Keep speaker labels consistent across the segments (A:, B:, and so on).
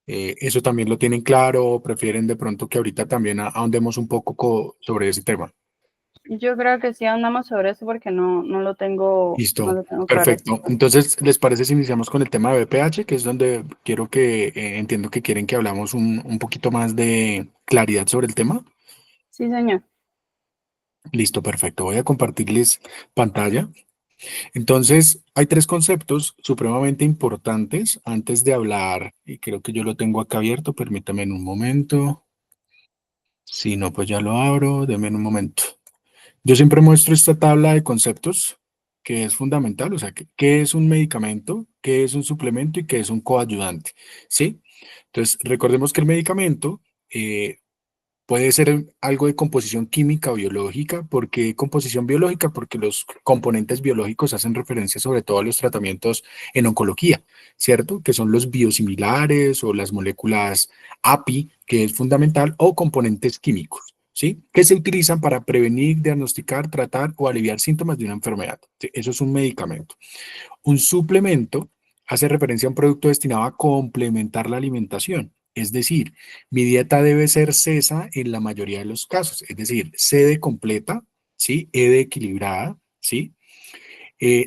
A: ¿Eso también lo tienen claro o prefieren de pronto que ahorita también ahondemos un poco sobre ese tema?
B: Yo creo que sí andamos sobre eso porque no
A: Listo,
B: lo tengo claro.
A: perfecto. Entonces, ¿les parece si iniciamos con el tema de BPH, que es donde quiero que, entiendo que quieren que hablamos un poquito más de claridad sobre el tema?
B: Sí, señor.
A: Listo, perfecto. Voy a compartirles pantalla. Entonces, hay tres conceptos supremamente importantes antes de hablar, y creo que yo lo tengo acá abierto, permítame en un momento. Si no, pues ya lo abro, denme en un momento. Yo siempre muestro esta tabla de conceptos que es fundamental, o sea, ¿qué es un medicamento? ¿Qué es un suplemento? ¿Y qué es un coayudante? ¿Sí? Entonces, recordemos que el medicamento puede ser algo de composición química o biológica. ¿Por qué composición biológica? Porque los componentes biológicos hacen referencia sobre todo a los tratamientos en oncología, ¿cierto? Que son los biosimilares o las moléculas API, que es fundamental, o componentes químicos, ¿sí? Que se utilizan para prevenir, diagnosticar, tratar o aliviar síntomas de una enfermedad. ¿Sí? Eso es un medicamento. Un suplemento hace referencia a un producto destinado a complementar la alimentación. Es decir, mi dieta debe ser CESA en la mayoría de los casos. Es decir, C de completa, ¿sí? E de equilibrada, ¿sí?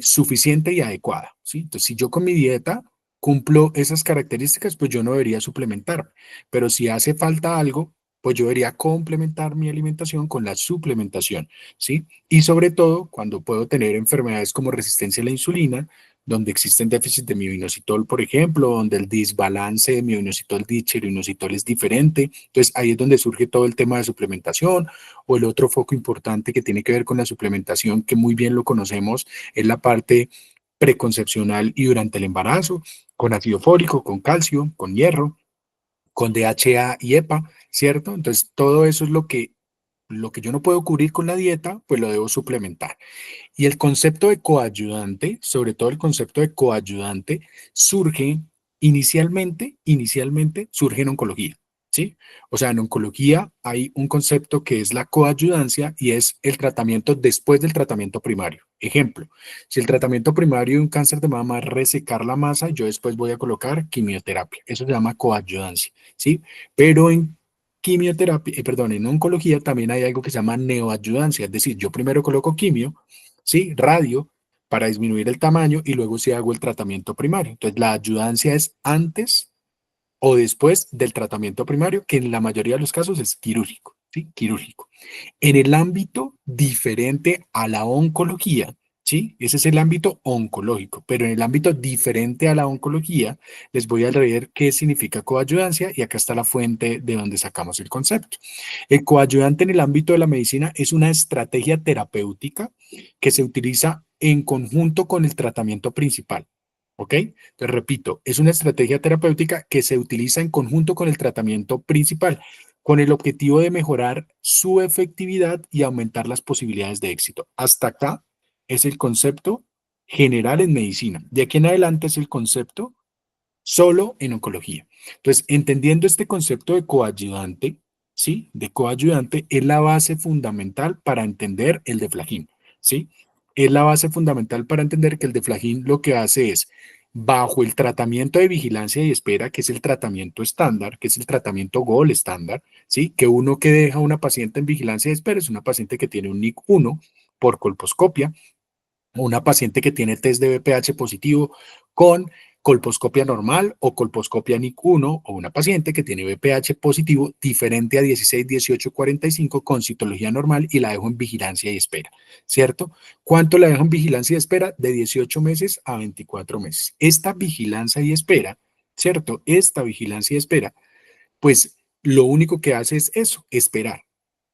A: Suficiente y adecuada, ¿sí? Entonces, si yo con mi dieta cumplo esas características, pues yo no debería suplementar. Pero si hace falta algo, pues yo debería complementar mi alimentación con la suplementación, ¿sí? Y sobre todo, cuando puedo tener enfermedades como resistencia a la insulina, donde existen déficits de mioinositol, por ejemplo, donde el desbalance de mioinositol-dicherinositol es diferente. Entonces, ahí es donde surge todo el tema de suplementación. O el otro foco importante que tiene que ver con la suplementación, que muy bien lo conocemos, es la parte preconcepcional y durante el embarazo, con ácido fólico, con calcio, con hierro, con DHA y EPA, ¿cierto? Entonces, todo eso es lo que yo no puedo cubrir con la dieta, pues lo debo suplementar. Y el concepto de coayudante, sobre todo el concepto de coayudante, surge inicialmente surge en oncología, ¿sí? O sea, en oncología hay un concepto que es la coayudancia y es el tratamiento después del tratamiento primario. Ejemplo, si el tratamiento primario de un cáncer de mama es resecar la masa, yo después voy a colocar quimioterapia. Eso se llama coayudancia, ¿sí? Pero en quimioterapia, perdón, en oncología también hay algo que se llama neoayudancia, es decir, yo primero coloco quimio, ¿sí? Radio para disminuir el tamaño y luego sí hago el tratamiento primario. Entonces, la ayudancia es antes o después del tratamiento primario, que en la mayoría de los casos es quirúrgico, ¿sí? Quirúrgico. En el ámbito diferente a la oncología, ¿sí? Ese es el ámbito oncológico, pero en el ámbito diferente a la oncología, les voy a leer qué significa coayudancia y acá está la fuente de donde sacamos el concepto. El coayudante en el ámbito de la medicina es una estrategia terapéutica que se utiliza en conjunto con el tratamiento principal. ¿Ok? Entonces, repito, es una estrategia terapéutica que se utiliza en conjunto con el tratamiento principal, con el objetivo de mejorar su efectividad y aumentar las posibilidades de éxito. Hasta acá es el concepto general en medicina. De aquí en adelante es el concepto solo en oncología. Entonces, entendiendo este concepto de coayudante, ¿sí? De coayudante es la base fundamental para entender el deflagín, ¿sí? Es la base fundamental para entender que el deflagín lo que hace es, bajo el tratamiento de vigilancia y espera, que es el tratamiento estándar, que es el tratamiento gold estándar, ¿sí? Que uno que deja a una paciente en vigilancia y espera es una paciente que tiene un NIC1 por colposcopia, una paciente que tiene test de BPH positivo con colposcopia normal o colposcopia NIC1 o una paciente que tiene BPH positivo diferente a 16, 18, 45 con citología normal y la dejo en vigilancia y espera, ¿cierto? ¿Cuánto la dejo en vigilancia y espera? De 18 meses a 24 meses. Esta vigilancia y espera, ¿cierto? Esta vigilancia y espera, pues lo único que hace es eso, esperar.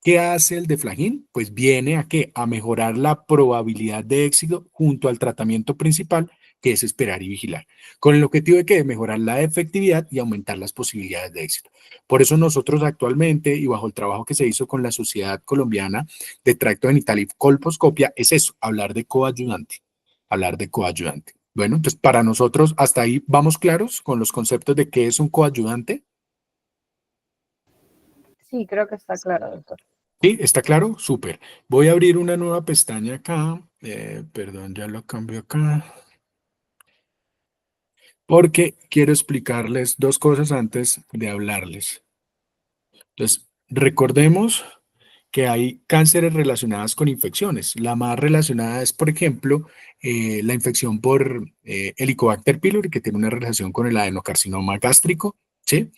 A: ¿Qué hace el deflagín? Pues viene a qué? A mejorar la probabilidad de éxito junto al tratamiento principal, que es esperar y vigilar, con el objetivo de que mejorar la efectividad y aumentar las posibilidades de éxito. Por eso nosotros actualmente, y bajo el trabajo que se hizo con la Sociedad Colombiana de Tracto Genital y Colposcopia, es eso, hablar de coayudante, hablar de coayudante. Bueno, entonces para nosotros hasta ahí vamos claros con los conceptos de qué es un coayudante.
B: Sí, creo que está claro, doctor.
A: ¿Sí? ¿Está claro? Súper. Voy a abrir una nueva pestaña acá. Perdón, ya lo cambio acá. porque quiero explicarles dos cosas antes de hablarles. Entonces, recordemos que hay cánceres relacionadas con infecciones. La más relacionada es, por ejemplo, la infección por Helicobacter pylori, que tiene una relación con el adenocarcinoma gástrico, ¿sí?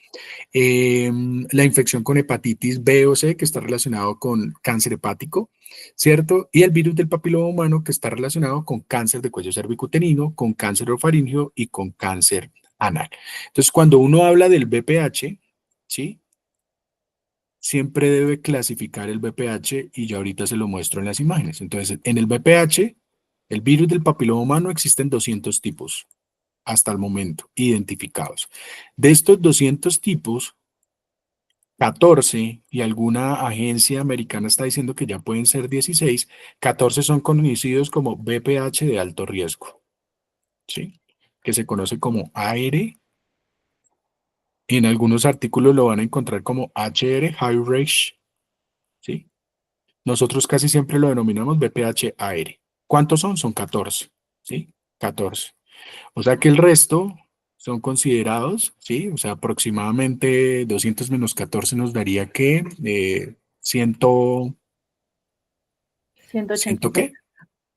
A: La infección con hepatitis B o C, que está relacionado con cáncer hepático, ¿cierto? Y el virus del papiloma humano, que está relacionado con cáncer de cuello cervicuterino, con cáncer orofaringeo y con cáncer anal. Entonces, cuando uno habla del VPH, ¿sí? Siempre debe clasificar el VPH y ya ahorita se lo muestro en las imágenes. Entonces, en el VPH, el virus del papiloma humano, existen 200 tipos hasta el momento identificados. De estos 200 tipos, 14, y alguna agencia americana está diciendo que ya pueden ser 16, 14 son conocidos como VPH de alto riesgo, ¿sí? Que se conoce como AR. En algunos artículos lo van a encontrar como HR, High Risk, ¿sí? Nosotros casi siempre lo denominamos VPH-AR. ¿Cuántos son? Son 14, ¿sí? 14. O sea que el resto son considerados, ¿sí? O sea, aproximadamente 200 menos 14 nos daría que 100, ¿100
B: 186,
A: qué?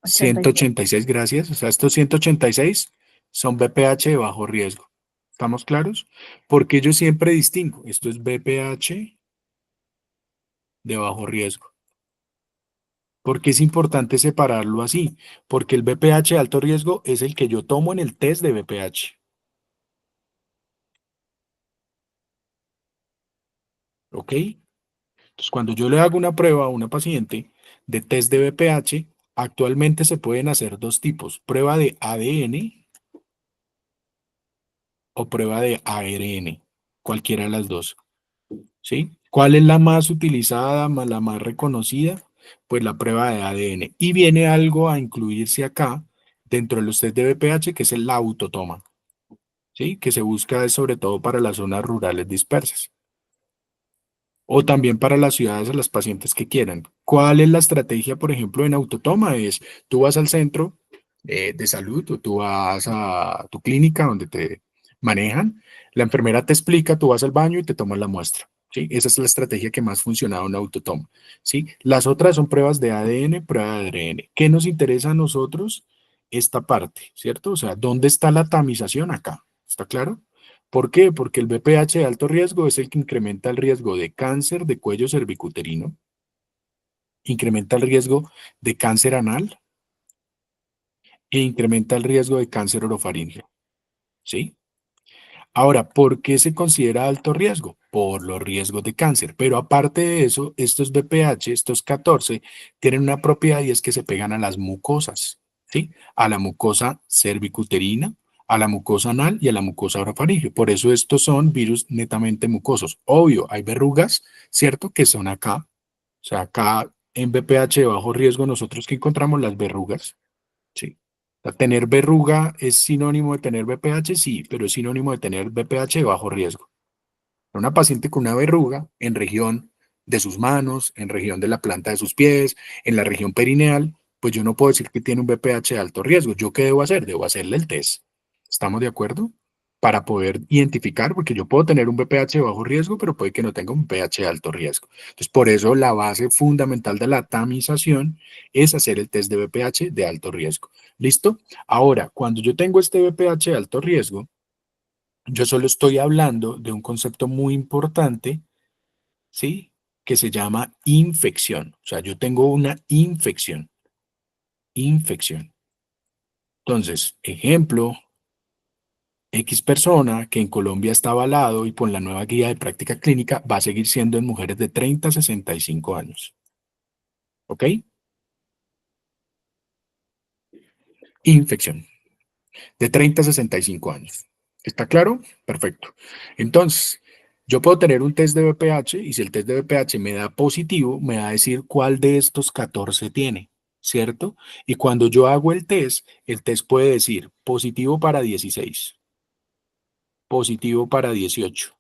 B: 86.
A: 186, gracias. O sea, estos 186 son VPH de bajo riesgo. ¿Estamos claros? Porque yo siempre distingo. Esto es VPH de bajo riesgo. ¿Por qué es importante separarlo así? Porque el VPH de alto riesgo es el que yo tomo en el test de VPH. ¿Ok? Entonces, cuando yo le hago una prueba a una paciente de test de VPH, actualmente se pueden hacer dos tipos: prueba de ADN o prueba de ARN, cualquiera de las dos. ¿Sí? ¿Cuál es la más utilizada, la más reconocida? Pues la prueba de ADN. Y viene algo a incluirse acá dentro de los test de VPH, que es el autotoma. ¿Sí? Que se busca sobre todo para las zonas rurales dispersas o también para las ciudades a las pacientes que quieran. ¿Cuál es la estrategia, por ejemplo, en autotoma? Es tú vas al centro de salud o tú vas a tu clínica donde te manejan, la enfermera te explica, tú vas al baño y te tomas la muestra. ¿Sí? Esa es la estrategia que más ha funcionado en autotoma. ¿Sí? Las otras son pruebas de ADN, prueba de ARN. ¿Qué nos interesa a nosotros? Esta parte, ¿cierto? O sea, ¿dónde está la tamización acá? ¿Está claro? ¿Por qué? Porque el VPH de alto riesgo es el que incrementa el riesgo de cáncer de cuello cervicuterino, incrementa el riesgo de cáncer anal e incrementa el riesgo de cáncer orofaríngeo. ¿Sí? Ahora, ¿por qué se considera alto riesgo? Por los riesgos de cáncer. Pero aparte de eso, estos VPH, estos 14, tienen una propiedad y es que se pegan a las mucosas, ¿sí? A la mucosa cervicuterina, a la mucosa anal y a la mucosa orofaríngeo. Por eso estos son virus netamente mucosos. Obvio, hay verrugas, ¿cierto? Que son acá. O sea, acá en VPH de bajo riesgo, nosotros que encontramos las verrugas, ¿sí? O sea, tener verruga es sinónimo de tener BPH, sí, pero es sinónimo de tener BPH de bajo riesgo. Una paciente con una verruga en región de sus manos, en región de la planta de sus pies, en la región perineal, pues yo no puedo decir que tiene un BPH de alto riesgo. ¿Yo qué debo hacer? Debo hacerle el test. ¿Estamos de acuerdo? Para poder identificar, porque yo puedo tener un BPH de bajo riesgo, pero puede que no tenga un BPH de alto riesgo. Entonces, por eso la base fundamental de la tamización es hacer el test de BPH de alto riesgo. ¿Listo? Ahora, cuando yo tengo este BPH de alto riesgo, yo solo estoy hablando de un concepto muy importante, ¿sí? Que se llama infección. O sea, yo tengo una infección. Infección. Entonces, ejemplo, X persona que en Colombia está avalado y por la nueva guía de práctica clínica va a seguir siendo en mujeres de 30 a 65 años. ¿Ok? Infección. De 30 a 65 años. ¿Está claro? Perfecto. Entonces, yo puedo tener un test de VPH y si el test de VPH me da positivo, me va a decir cuál de estos 14 tiene, ¿cierto? Y cuando yo hago el test puede decir positivo para 16, positivo para 18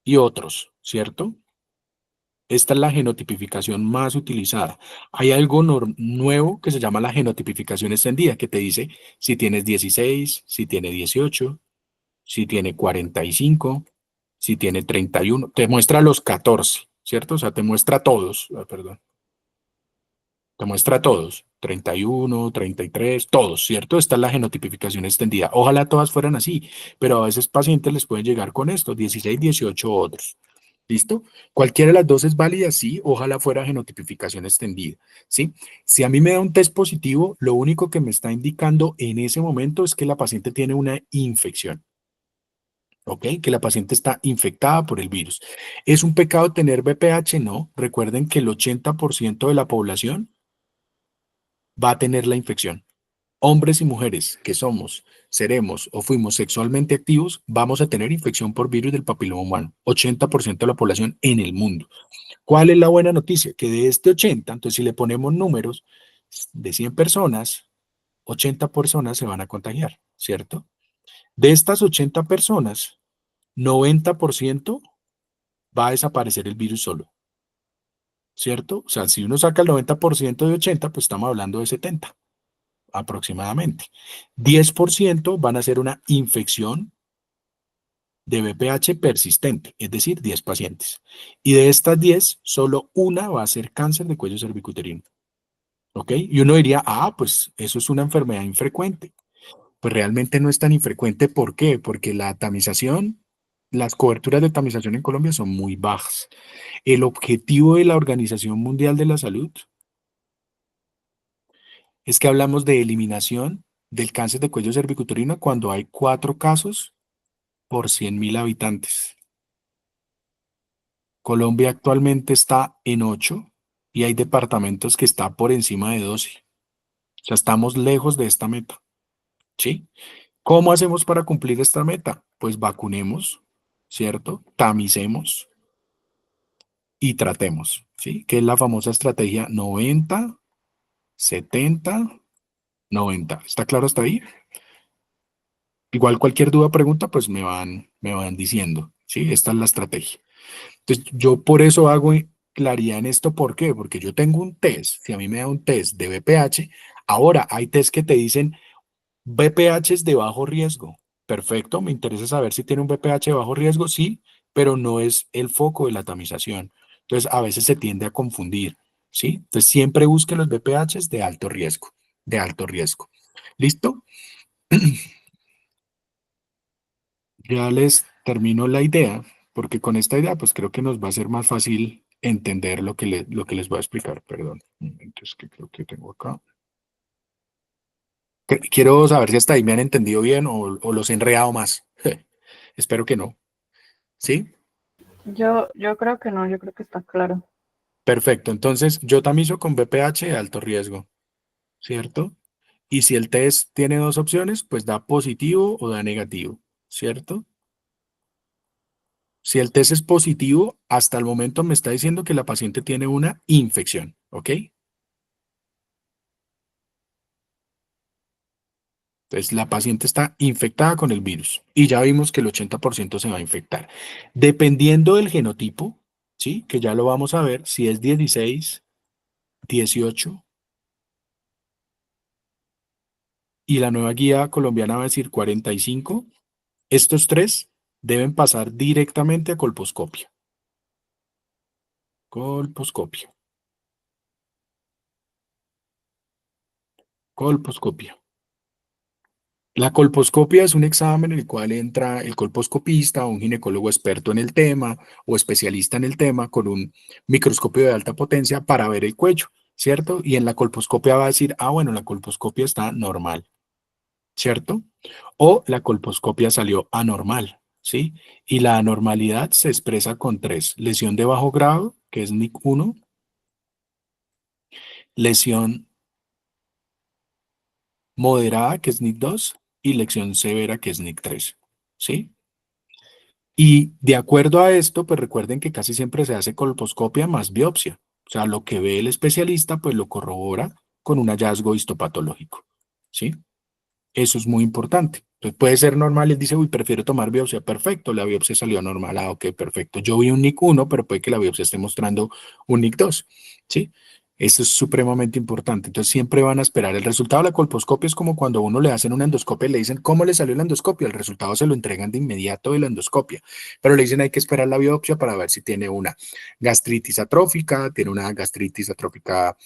A: y otros, ¿cierto? Esta es la genotipificación más utilizada. Hay algo nuevo que se llama la genotipificación extendida, que te dice si tienes 16, si tiene 18, si tiene 45, si tiene 31. Te muestra los 14, ¿cierto? O sea, te muestra todos, perdón. Te muestra todos, 31, 33, todos, ¿cierto? Esta es la genotipificación extendida. Ojalá todas fueran así, pero a veces pacientes les pueden llegar con esto, 16, 18 otros. ¿Listo? Cualquiera de las dos es válida, sí, ojalá fuera genotipificación extendida, ¿sí? Si a mí me da un test positivo, lo único que me está indicando en ese momento es que la paciente tiene una infección, ¿ok? Que la paciente está infectada por el virus. ¿Es un pecado tener VPH? No. Recuerden que el 80% de la población va a tener la infección. Hombres y mujeres que somos, seremos o fuimos sexualmente activos, vamos a tener infección por virus del papiloma humano. 80% de la población en el mundo. ¿Cuál es la buena noticia? Que de este 80, entonces si le ponemos números de 100 personas, 80 personas se van a contagiar, ¿cierto? De estas 80 personas, 90% va a desaparecer el virus solo, ¿cierto? O sea, si uno saca el 90% de 80, pues estamos hablando de 70 aproximadamente. 10% van a ser una infección de VPH persistente, es decir, 10 pacientes. Y de estas 10, solo una va a ser cáncer de cuello cervicuterino. ¿Ok? Y uno diría, pues eso es una enfermedad infrecuente. Pues realmente no es tan infrecuente. ¿Por qué? Porque la tamización, las coberturas de tamización en Colombia son muy bajas. El objetivo de la Organización Mundial de la Salud es que hablamos de eliminación del cáncer de cuello cervicuterino cuando hay 4 casos por 100.000 habitantes. Colombia actualmente está en 8 y hay departamentos que está por encima de 12. O sea, estamos lejos de esta meta, ¿sí? ¿Cómo hacemos para cumplir esta meta? Pues vacunemos, ¿cierto? Tamicemos y tratemos, ¿sí? Que es la famosa estrategia 90, 70, 90. ¿Está claro hasta ahí? Igual cualquier duda o pregunta, pues me van diciendo, ¿sí? Esta es la estrategia. Entonces, yo por eso hago claridad en esto. ¿Por qué? Porque yo tengo un test. Si a mí me da un test de VPH, ahora hay test que te dicen VPH es de bajo riesgo. Perfecto, me interesa saber si tiene un VPH de bajo riesgo, sí, pero no es el foco de la tamización. Entonces, a veces se tiende a confundir, ¿sí? Entonces, siempre busque los VPHs de alto riesgo, de alto riesgo. ¿Listo? Ya les termino la idea, porque con esta idea, pues creo que nos va a ser más fácil entender lo que les voy a explicar. Perdón, un momento, es que creo que tengo acá. Quiero saber si hasta ahí me han entendido bien o los he enredado más. Espero que no. ¿Sí?
B: Yo creo que no, yo creo que está claro.
A: Perfecto. Entonces, yo tamizo con VPH de alto riesgo, ¿cierto? Y si el test tiene dos opciones, pues da positivo o da negativo, ¿cierto? Si el test es positivo, hasta el momento me está diciendo que la paciente tiene una infección, ¿ok? Entonces, la paciente está infectada con el virus y ya vimos que el 80% se va a infectar. Dependiendo del genotipo, ¿sí? Que ya lo vamos a ver, si es 16, 18 y la nueva guía colombiana va a decir 45, estos tres deben pasar directamente a colposcopia. Colposcopia. Colposcopia. La colposcopia es un examen en el cual entra el colposcopista, un ginecólogo experto en el tema o especialista en el tema con un microscopio de alta potencia para ver el cuello, ¿cierto? Y en la colposcopia va a decir, bueno, la colposcopia está normal, ¿cierto? O la colposcopia salió anormal, ¿sí? Y la anormalidad se expresa con tres: lesión de bajo grado, que es NIC1, lesión moderada, que es NIC2, y lesión severa, que es NIC3, ¿sí? Y de acuerdo a esto, pues recuerden que casi siempre se hace colposcopia más biopsia. O sea, lo que ve el especialista, pues lo corrobora con un hallazgo histopatológico, ¿sí? Eso es muy importante. Entonces puede ser normal y él dice, uy, prefiero tomar biopsia. Perfecto, la biopsia salió normal. Ah, ok, perfecto. Yo vi un NIC1, pero puede que la biopsia esté mostrando un NIC2. ¿Sí? Esto es supremamente importante. Entonces siempre van a esperar. El resultado de la colposcopia es como cuando a uno le hacen una endoscopia y le dicen, ¿cómo le salió la endoscopia? El resultado se lo entregan de inmediato de la endoscopia. Pero le dicen, hay que esperar la biopsia para ver si tiene una gastritis atrófica, tiene una gastritis atrófica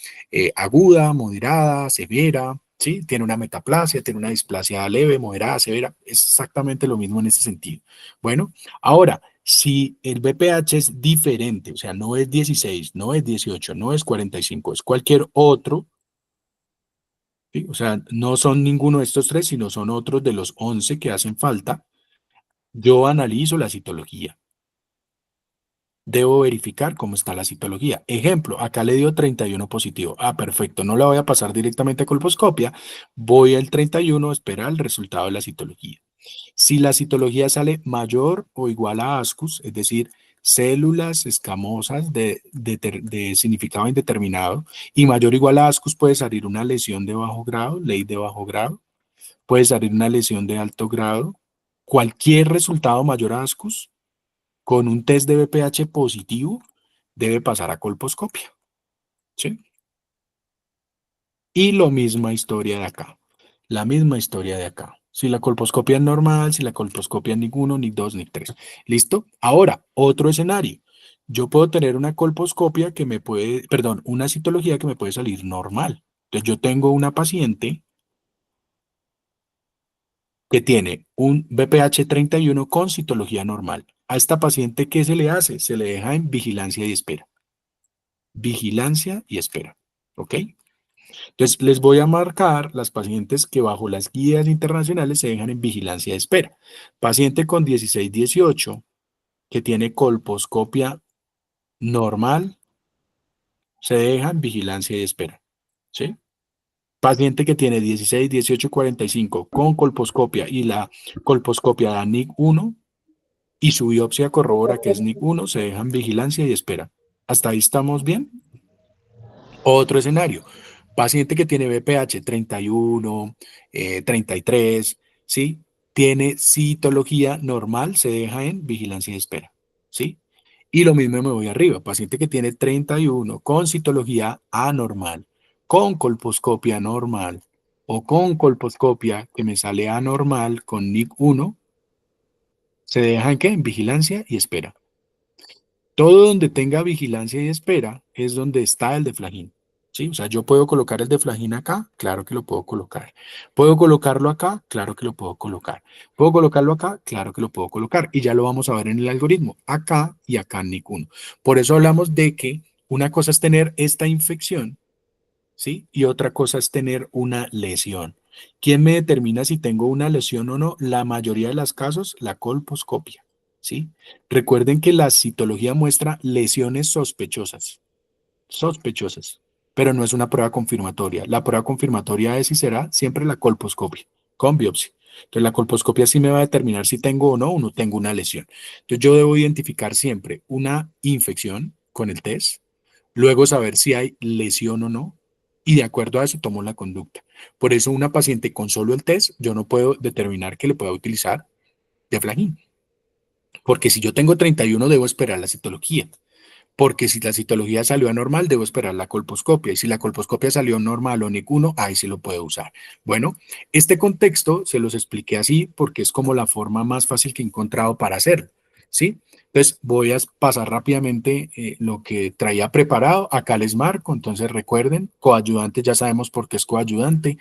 A: aguda, moderada, severa. ¿Sí? Tiene una metaplasia, tiene una displasia leve, moderada, severa. Es exactamente lo mismo en ese sentido. Bueno, ahora, si el BPH es diferente, o sea, no es 16, no es 18, no es 45, es cualquier otro, ¿sí? O sea, no son ninguno de estos tres, sino son otros de los 11 que hacen falta, yo analizo la citología. Debo verificar cómo está la citología. Ejemplo, acá le dio 31 positivo. Ah, perfecto, no la voy a pasar directamente a colposcopia, voy al 31 a esperar el resultado de la citología. Si la citología sale mayor o igual a ASCUS, es decir, células escamosas de significado indeterminado, y mayor o igual a ASCUS puede salir una lesión de bajo grado, ley de bajo grado, puede salir una lesión de alto grado. Cualquier resultado mayor a ASCUS con un test de BPH positivo debe pasar a colposcopia. ¿Sí? Y lo misma historia de acá. La misma historia de acá. Si la colposcopia es normal, si la colposcopia es ni 1, ni 2, ni 3. ¿Listo? Ahora, otro escenario. Yo puedo tener una colposcopia que me puede, perdón, una citología que me puede salir normal. Entonces yo tengo una paciente que tiene un BPH 31 con citología normal. A esta paciente, ¿qué se le hace? Se le deja en vigilancia y espera. Vigilancia y espera. ¿Ok? Entonces, les voy a marcar las pacientes que bajo las guías internacionales se dejan en vigilancia de espera. Paciente con 16-18 que tiene colposcopia normal, se deja en vigilancia de espera. ¿Sí? Paciente que tiene 16-18-45 con colposcopia y la colposcopia da NIC1 y su biopsia corrobora que es NIC1, se deja en vigilancia y espera. ¿Hasta ahí estamos bien? Otro escenario, paciente que tiene BPH 31, 33, ¿sí? Tiene citología normal, se deja en vigilancia y espera, ¿sí? Y lo mismo me voy arriba, paciente que tiene 31 con citología anormal, con colposcopia normal o con colposcopia que me sale anormal con NIC1, se deja en qué? En vigilancia y espera. Todo donde tenga vigilancia y espera es donde está el deflagín. ¿Sí? O sea, yo puedo colocar el deflagín acá, claro que lo puedo colocar. ¿Puedo colocarlo acá? Claro que lo puedo colocar. ¿Puedo colocarlo acá? Claro que lo puedo colocar. Y ya lo vamos a ver en el algoritmo, acá y acá en NIC1. Por eso hablamos de que una cosa es tener esta infección, ¿sí? Y otra cosa es tener una lesión. ¿Quién me determina si tengo una lesión o no? La mayoría de los casos, la colposcopia, ¿sí? Recuerden que la citología muestra lesiones sospechosas, pero no es una prueba confirmatoria. La prueba confirmatoria es y será siempre la colposcopia, con biopsia. Entonces, la colposcopia sí me va a determinar si tengo o no tengo una lesión. Entonces, yo debo identificar siempre una infección con el test, luego saber si hay lesión o no, y de acuerdo a eso tomo la conducta. Por eso una paciente con solo el test, yo no puedo determinar que le pueda utilizar deflagin, porque si yo tengo 31 debo esperar la citología, porque si la citología salió anormal debo esperar la colposcopia, y si la colposcopia salió normal o NIC1, ahí sí lo puedo usar. Bueno, este contexto se los expliqué así porque es como la forma más fácil que he encontrado para hacerlo, ¿sí? Entonces voy a pasar rápidamente lo que traía preparado. Acá les marco, entonces recuerden, coayudante, ya sabemos por qué es coayudante.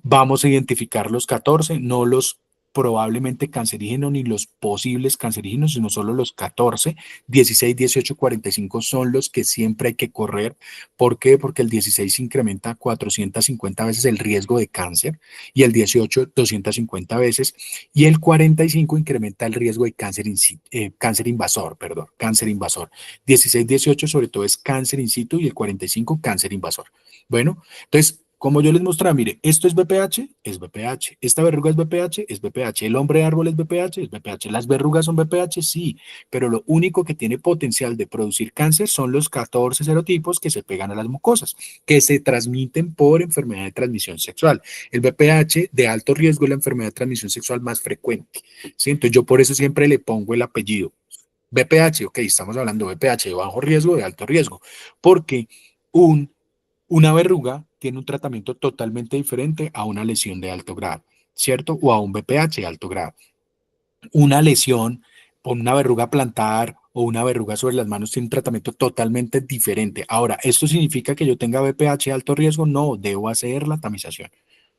A: Vamos a identificar los 14, no los probablemente cancerígenos ni los posibles cancerígenos, sino solo los 14. 16, 18, 45 son los que siempre hay que correr. ¿Por qué? Porque el 16 incrementa 450 veces el riesgo de cáncer y el 18 250 veces y el 45 incrementa el riesgo de cáncer invasor, perdón, cáncer invasor. 16, 18 sobre todo es cáncer in situ y el 45 cáncer invasor. Bueno, entonces Como yo les mostraba, mire, esto es BPH, es BPH. Esta verruga es BPH, es BPH. El hombre árbol es BPH, es BPH. Las verrugas son BPH, sí, pero lo único que tiene potencial de producir cáncer son los 14 serotipos que se pegan a las mucosas, que se transmiten por enfermedad de transmisión sexual. El BPH de alto riesgo es la enfermedad de transmisión sexual más frecuente, ¿sí? Entonces yo por eso siempre le pongo el apellido. BPH, ok, estamos hablando de BPH de bajo riesgo, de alto riesgo, porque un una verruga tiene un tratamiento totalmente diferente a una lesión de alto grado, ¿cierto? O a un BPH de alto grado. Una lesión por una verruga plantar o una verruga sobre las manos tiene un tratamiento totalmente diferente. Ahora, ¿esto significa que yo tenga BPH de alto riesgo? No, debo hacer la tamización.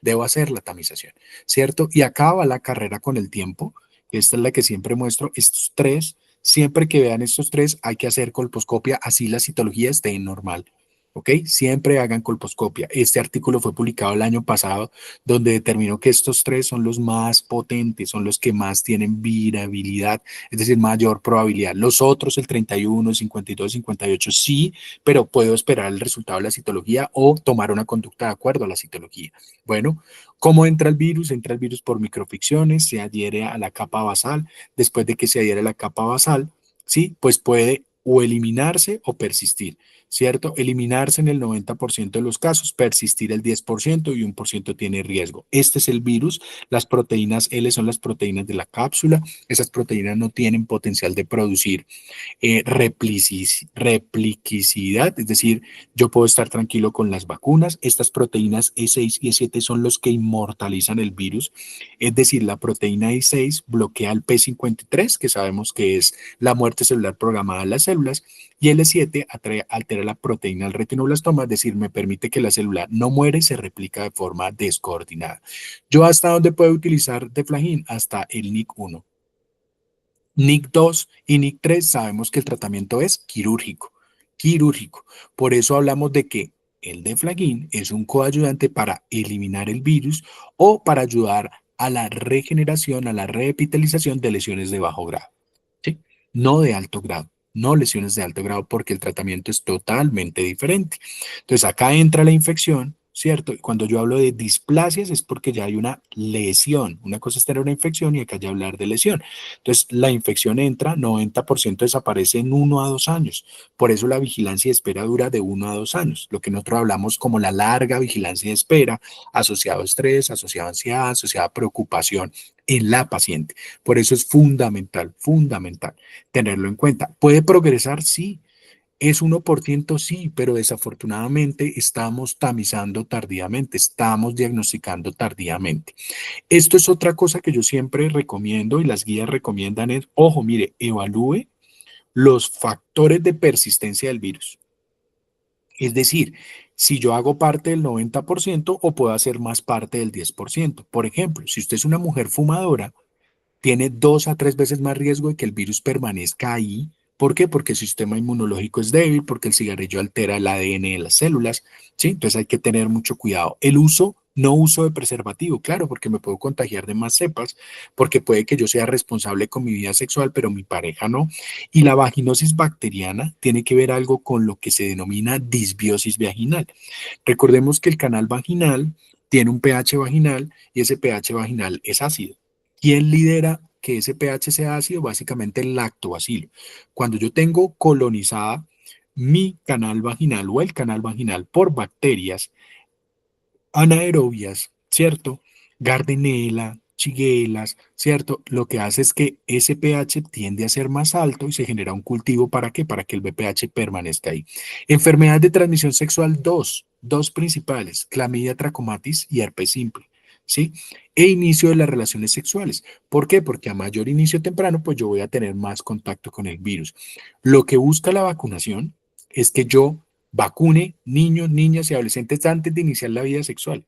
A: Debo hacer la tamización, ¿cierto? Y acaba la carrera con el tiempo. Esta es la que siempre muestro. Estos tres, siempre que vean estos tres, hay que hacer colposcopia, así la citología esté normal. ¿Ok? Siempre hagan colposcopia. Este artículo fue publicado el año pasado, donde determinó que estos tres son los más potentes, son los que más tienen viabilidad, es decir, mayor probabilidad. Los otros, el 31, 52, 58, sí, pero puedo esperar el resultado de la citología o tomar una conducta de acuerdo a la citología. Bueno, ¿cómo entra el virus? Entra el virus por microfricciones, se adhiere a la capa basal. Después de que se adhiere a la capa basal, sí, pues puede o eliminarse o persistir. ¿Cierto? Eliminarse en el 90% de los casos, persistir el 10% y 1% tiene riesgo. Este es el virus. Las proteínas L son las proteínas de la cápsula. Esas proteínas no tienen potencial de producir replicidad, es decir, yo puedo estar tranquilo con las vacunas. Estas proteínas E6 y E7 son los que inmortalizan el virus, es decir, la proteína E6 bloquea el P53, que sabemos que es la muerte celular programada en las células, y el E7 altera la proteína del retinoblastoma, es decir, me permite que la célula no muere y se replica de forma descoordinada. ¿Yo hasta dónde puedo utilizar deflagin? Hasta el NIC1. NIC2 y NIC3 sabemos que el tratamiento es quirúrgico, quirúrgico. Por eso hablamos de que el deflagin es un coayudante para eliminar el virus o para ayudar a la regeneración, a la reepitelización de lesiones de bajo grado, ¿sí? No de alto grado, no lesiones de alto grado porque el tratamiento es totalmente diferente. Entonces acá entra la infección, ¿cierto? Y cuando yo hablo de displasias es porque ya hay una lesión. Una cosa es tener una infección y acá ya hablar de lesión. Entonces, la infección entra, 90% desaparece en 1 a 2 años. Por eso la vigilancia de espera dura de 1 a 2 años. Lo que nosotros hablamos como la larga vigilancia de espera, asociado a estrés, asociado a ansiedad, asociado a preocupación en la paciente. Por eso es fundamental, fundamental tenerlo en cuenta. ¿Puede progresar? Sí. ¿Es 1%? Sí, pero desafortunadamente estamos tamizando tardíamente, estamos diagnosticando tardíamente. Esto es otra cosa que yo siempre recomiendo y las guías recomiendan es, ojo, mire, evalúe los factores de persistencia del virus. Es decir, si yo hago parte del 90% o puedo hacer más parte del 10%. Por ejemplo, si usted es una mujer fumadora, tiene 2 a 3 veces más riesgo de que el virus permanezca ahí. ¿Por qué? Porque el sistema inmunológico es débil, porque el cigarrillo altera el ADN de las células, ¿sí? Entonces hay que tener mucho cuidado. El uso, no uso de preservativo, claro, porque me puedo contagiar de más cepas, porque puede que yo sea responsable con mi vida sexual, pero mi pareja no. Y la vaginosis bacteriana tiene que ver algo con lo que se denomina disbiosis vaginal. Recordemos que el canal vaginal tiene un pH vaginal y ese pH vaginal es ácido. ¿Quién lidera que ese pH sea ácido? Básicamente el lactobacilo. Cuando yo tengo colonizada mi canal vaginal o el canal vaginal por bacterias anaerobias, ¿cierto? Gardnerella, Shigella, ¿cierto? Lo que hace es que ese pH tiende a ser más alto y se genera un cultivo ¿para qué? Para que el BPH permanezca ahí. Enfermedades de transmisión sexual, dos principales, clamidia trachomatis y herpes simple, ¿sí? E inicio de las relaciones sexuales. ¿Por qué? Porque a mayor inicio temprano, pues yo voy a tener más contacto con el virus. Lo que busca la vacunación es que yo vacune niños, niñas y adolescentes antes de iniciar la vida sexual,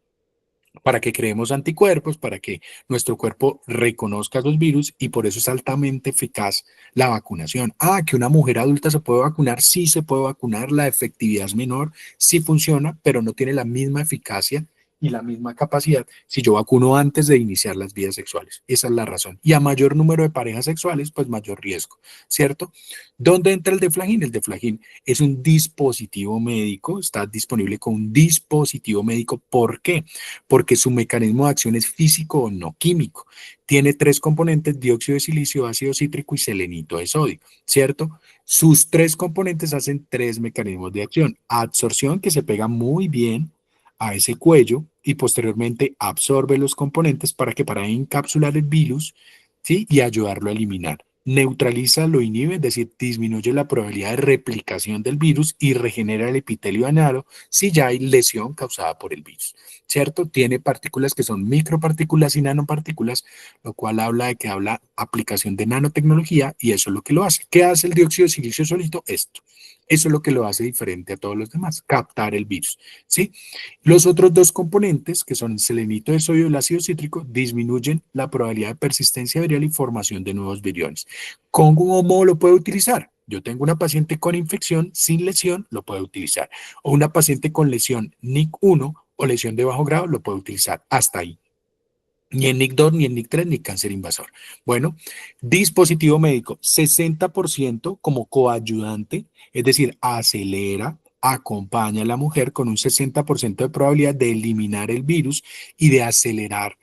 A: para que creemos anticuerpos, para que nuestro cuerpo reconozca los virus y por eso es altamente eficaz la vacunación. Ah, que una mujer adulta se puede vacunar, sí se puede vacunar, la efectividad es menor, sí funciona, pero no tiene la misma eficacia y la misma capacidad si yo vacuno antes de iniciar las vías sexuales. Esa es la razón. Y a mayor número de parejas sexuales, pues mayor riesgo, ¿cierto? ¿Dónde entra el Deflagin? El Deflagin es un dispositivo médico, está disponible con un dispositivo médico. ¿Por qué? Porque su mecanismo de acción es físico o no químico. Tiene tres componentes: dióxido de silicio, ácido cítrico y selenito de sodio, ¿cierto? Sus tres componentes hacen tres mecanismos de acción: absorción, que se pega muy bien a ese cuello y posteriormente absorbe los componentes para encapsular el virus, ¿sí? Y ayudarlo a eliminar. Neutraliza, lo inhibe, es decir, disminuye la probabilidad de replicación del virus y regenera el epitelio anal si ya hay lesión causada por el virus, ¿cierto? Tiene partículas que son micropartículas y nanopartículas, lo cual habla de que habla aplicación de nanotecnología, y eso es lo que lo hace. ¿Qué hace el dióxido de silicio solito? Esto. Eso es lo que lo hace diferente a todos los demás: captar el virus, ¿sí? Los otros dos componentes, que son el selenito de sodio y el ácido cítrico, disminuyen la probabilidad de persistencia viral y formación de nuevos viriones. ¿Cómo lo puedo utilizar? Yo tengo una paciente con infección sin lesión, lo puedo utilizar. O una paciente con lesión NIC1 o lesión de bajo grado, lo puedo utilizar. Hasta ahí. Ni en NIC2, ni en NIC3, ni cáncer invasor. Bueno, dispositivo médico, 60% como coayudante, es decir, acelera, acompaña a la mujer con un 60% de probabilidad de eliminar el virus y de acelerar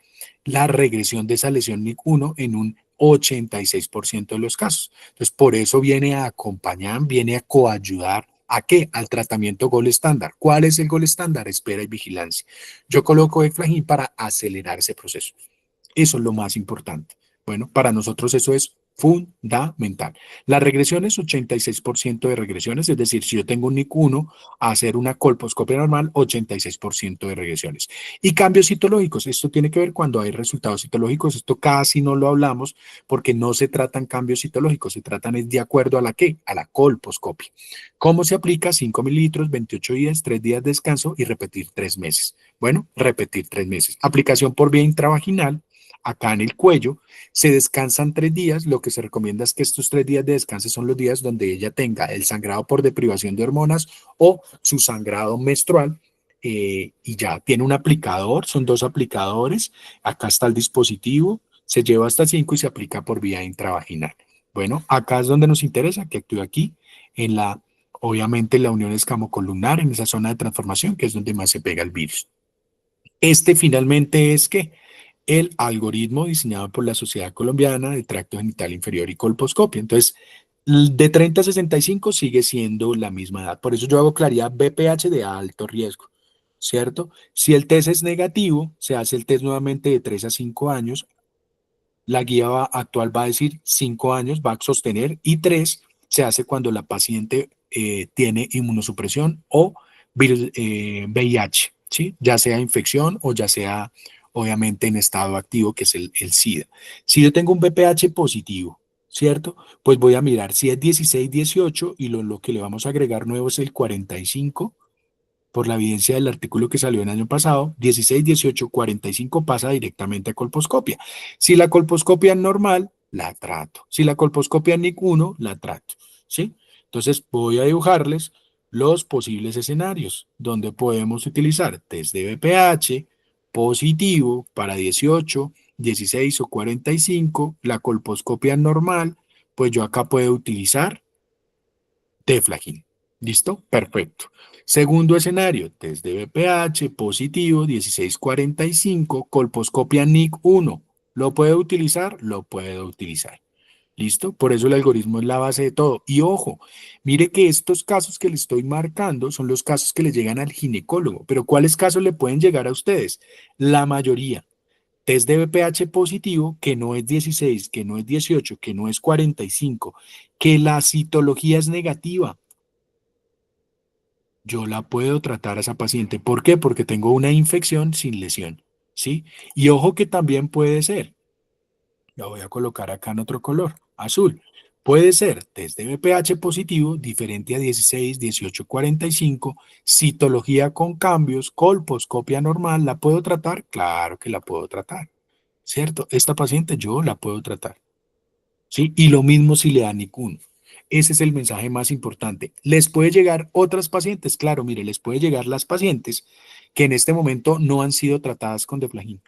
A: la regresión de esa lesión NIC1 en un 86% de los casos. Entonces, por eso viene a acompañar, viene a coayudar. ¿A qué? Al tratamiento Gold estándar. ¿Cuál es el Gold estándar? Espera y vigilancia. Yo coloco Eflagin para acelerar ese proceso. Eso es lo más importante. Bueno, para nosotros eso es fundamental. La regresión es 86% de regresiones, es decir, si yo tengo un NIC1, a hacer una colposcopia normal, 86% de regresiones. Y cambios citológicos, esto tiene que ver cuando hay resultados citológicos, esto casi no lo hablamos porque no se tratan cambios citológicos, se tratan es de acuerdo a la ¿qué? A la colposcopia. ¿Cómo se aplica? 5 mililitros, 28 días, 3 días de descanso y repetir 3 meses. Bueno, repetir 3 meses. Aplicación por vía intravaginal, acá en el cuello, se descansan 3 días. Lo que se recomienda es que estos 3 días de descanso son los días donde ella tenga el sangrado por deprivación de hormonas o su sangrado menstrual, y ya tiene un aplicador, son 2 aplicadores, acá está el dispositivo, se lleva hasta 5 y se aplica por vía intravaginal. Bueno, acá es donde nos interesa que actúe aquí, en la, obviamente, la unión escamocolumnar, en esa zona de transformación, que es donde más se pega el virus. Este finalmente es que el algoritmo diseñado por la Sociedad Colombiana de Tracto Genital Inferior y Colposcopia. Entonces, de 30 a 65 sigue siendo la misma edad. Por eso yo hago claridad: BPH de alto riesgo, ¿cierto? Si el test es negativo, se hace el test nuevamente de 3 a 5 años. La guía actual va a decir 5 años, va a sostener, y 3 se hace cuando la paciente tiene inmunosupresión o virus, VIH, ¿sí? Ya sea infección o ya sea, obviamente, en estado activo, que es el SIDA. Si yo tengo un BPH positivo, ¿cierto? Pues voy a mirar si es 16, 18, y lo que le vamos a agregar nuevo es el 45, por la evidencia del artículo que salió el año pasado. 16, 18, 45 pasa directamente a colposcopia. Si la colposcopia es normal, la trato. Si la colposcopia es NIC1, la trato, ¿sí? Entonces voy a dibujarles los posibles escenarios donde podemos utilizar test de BPH positivo para 18, 16 o 45, la colposcopia normal, pues yo acá puedo utilizar Deflagin. ¿Listo? Perfecto. Segundo escenario, test de BPH positivo, 1645, colposcopia NIC1. ¿Lo puedo utilizar? Lo puedo utilizar. ¿Listo? Por eso el algoritmo es la base de todo. Y ojo, mire que estos casos que le estoy marcando son los casos que le llegan al ginecólogo. Pero ¿cuáles casos le pueden llegar a ustedes? La mayoría. Test de BPH positivo, que no es 16, que no es 18, que no es 45, que la citología es negativa. Yo la puedo tratar a esa paciente. ¿Por qué? Porque tengo una infección sin lesión, ¿sí? Y ojo que también puede ser, la voy a colocar acá en otro color, azul. Puede ser test de BPH positivo, diferente a 16, 18, 45, citología con cambios, colposcopia normal. ¿La puedo tratar? Claro que la puedo tratar, ¿cierto? Esta paciente yo la puedo tratar, ¿sí? Y lo mismo si le da NICUN. Ese es el mensaje más importante. ¿Les puede llegar otras pacientes? Claro, mire, les puede llegar las pacientes que en este momento no han sido tratadas con Deflagin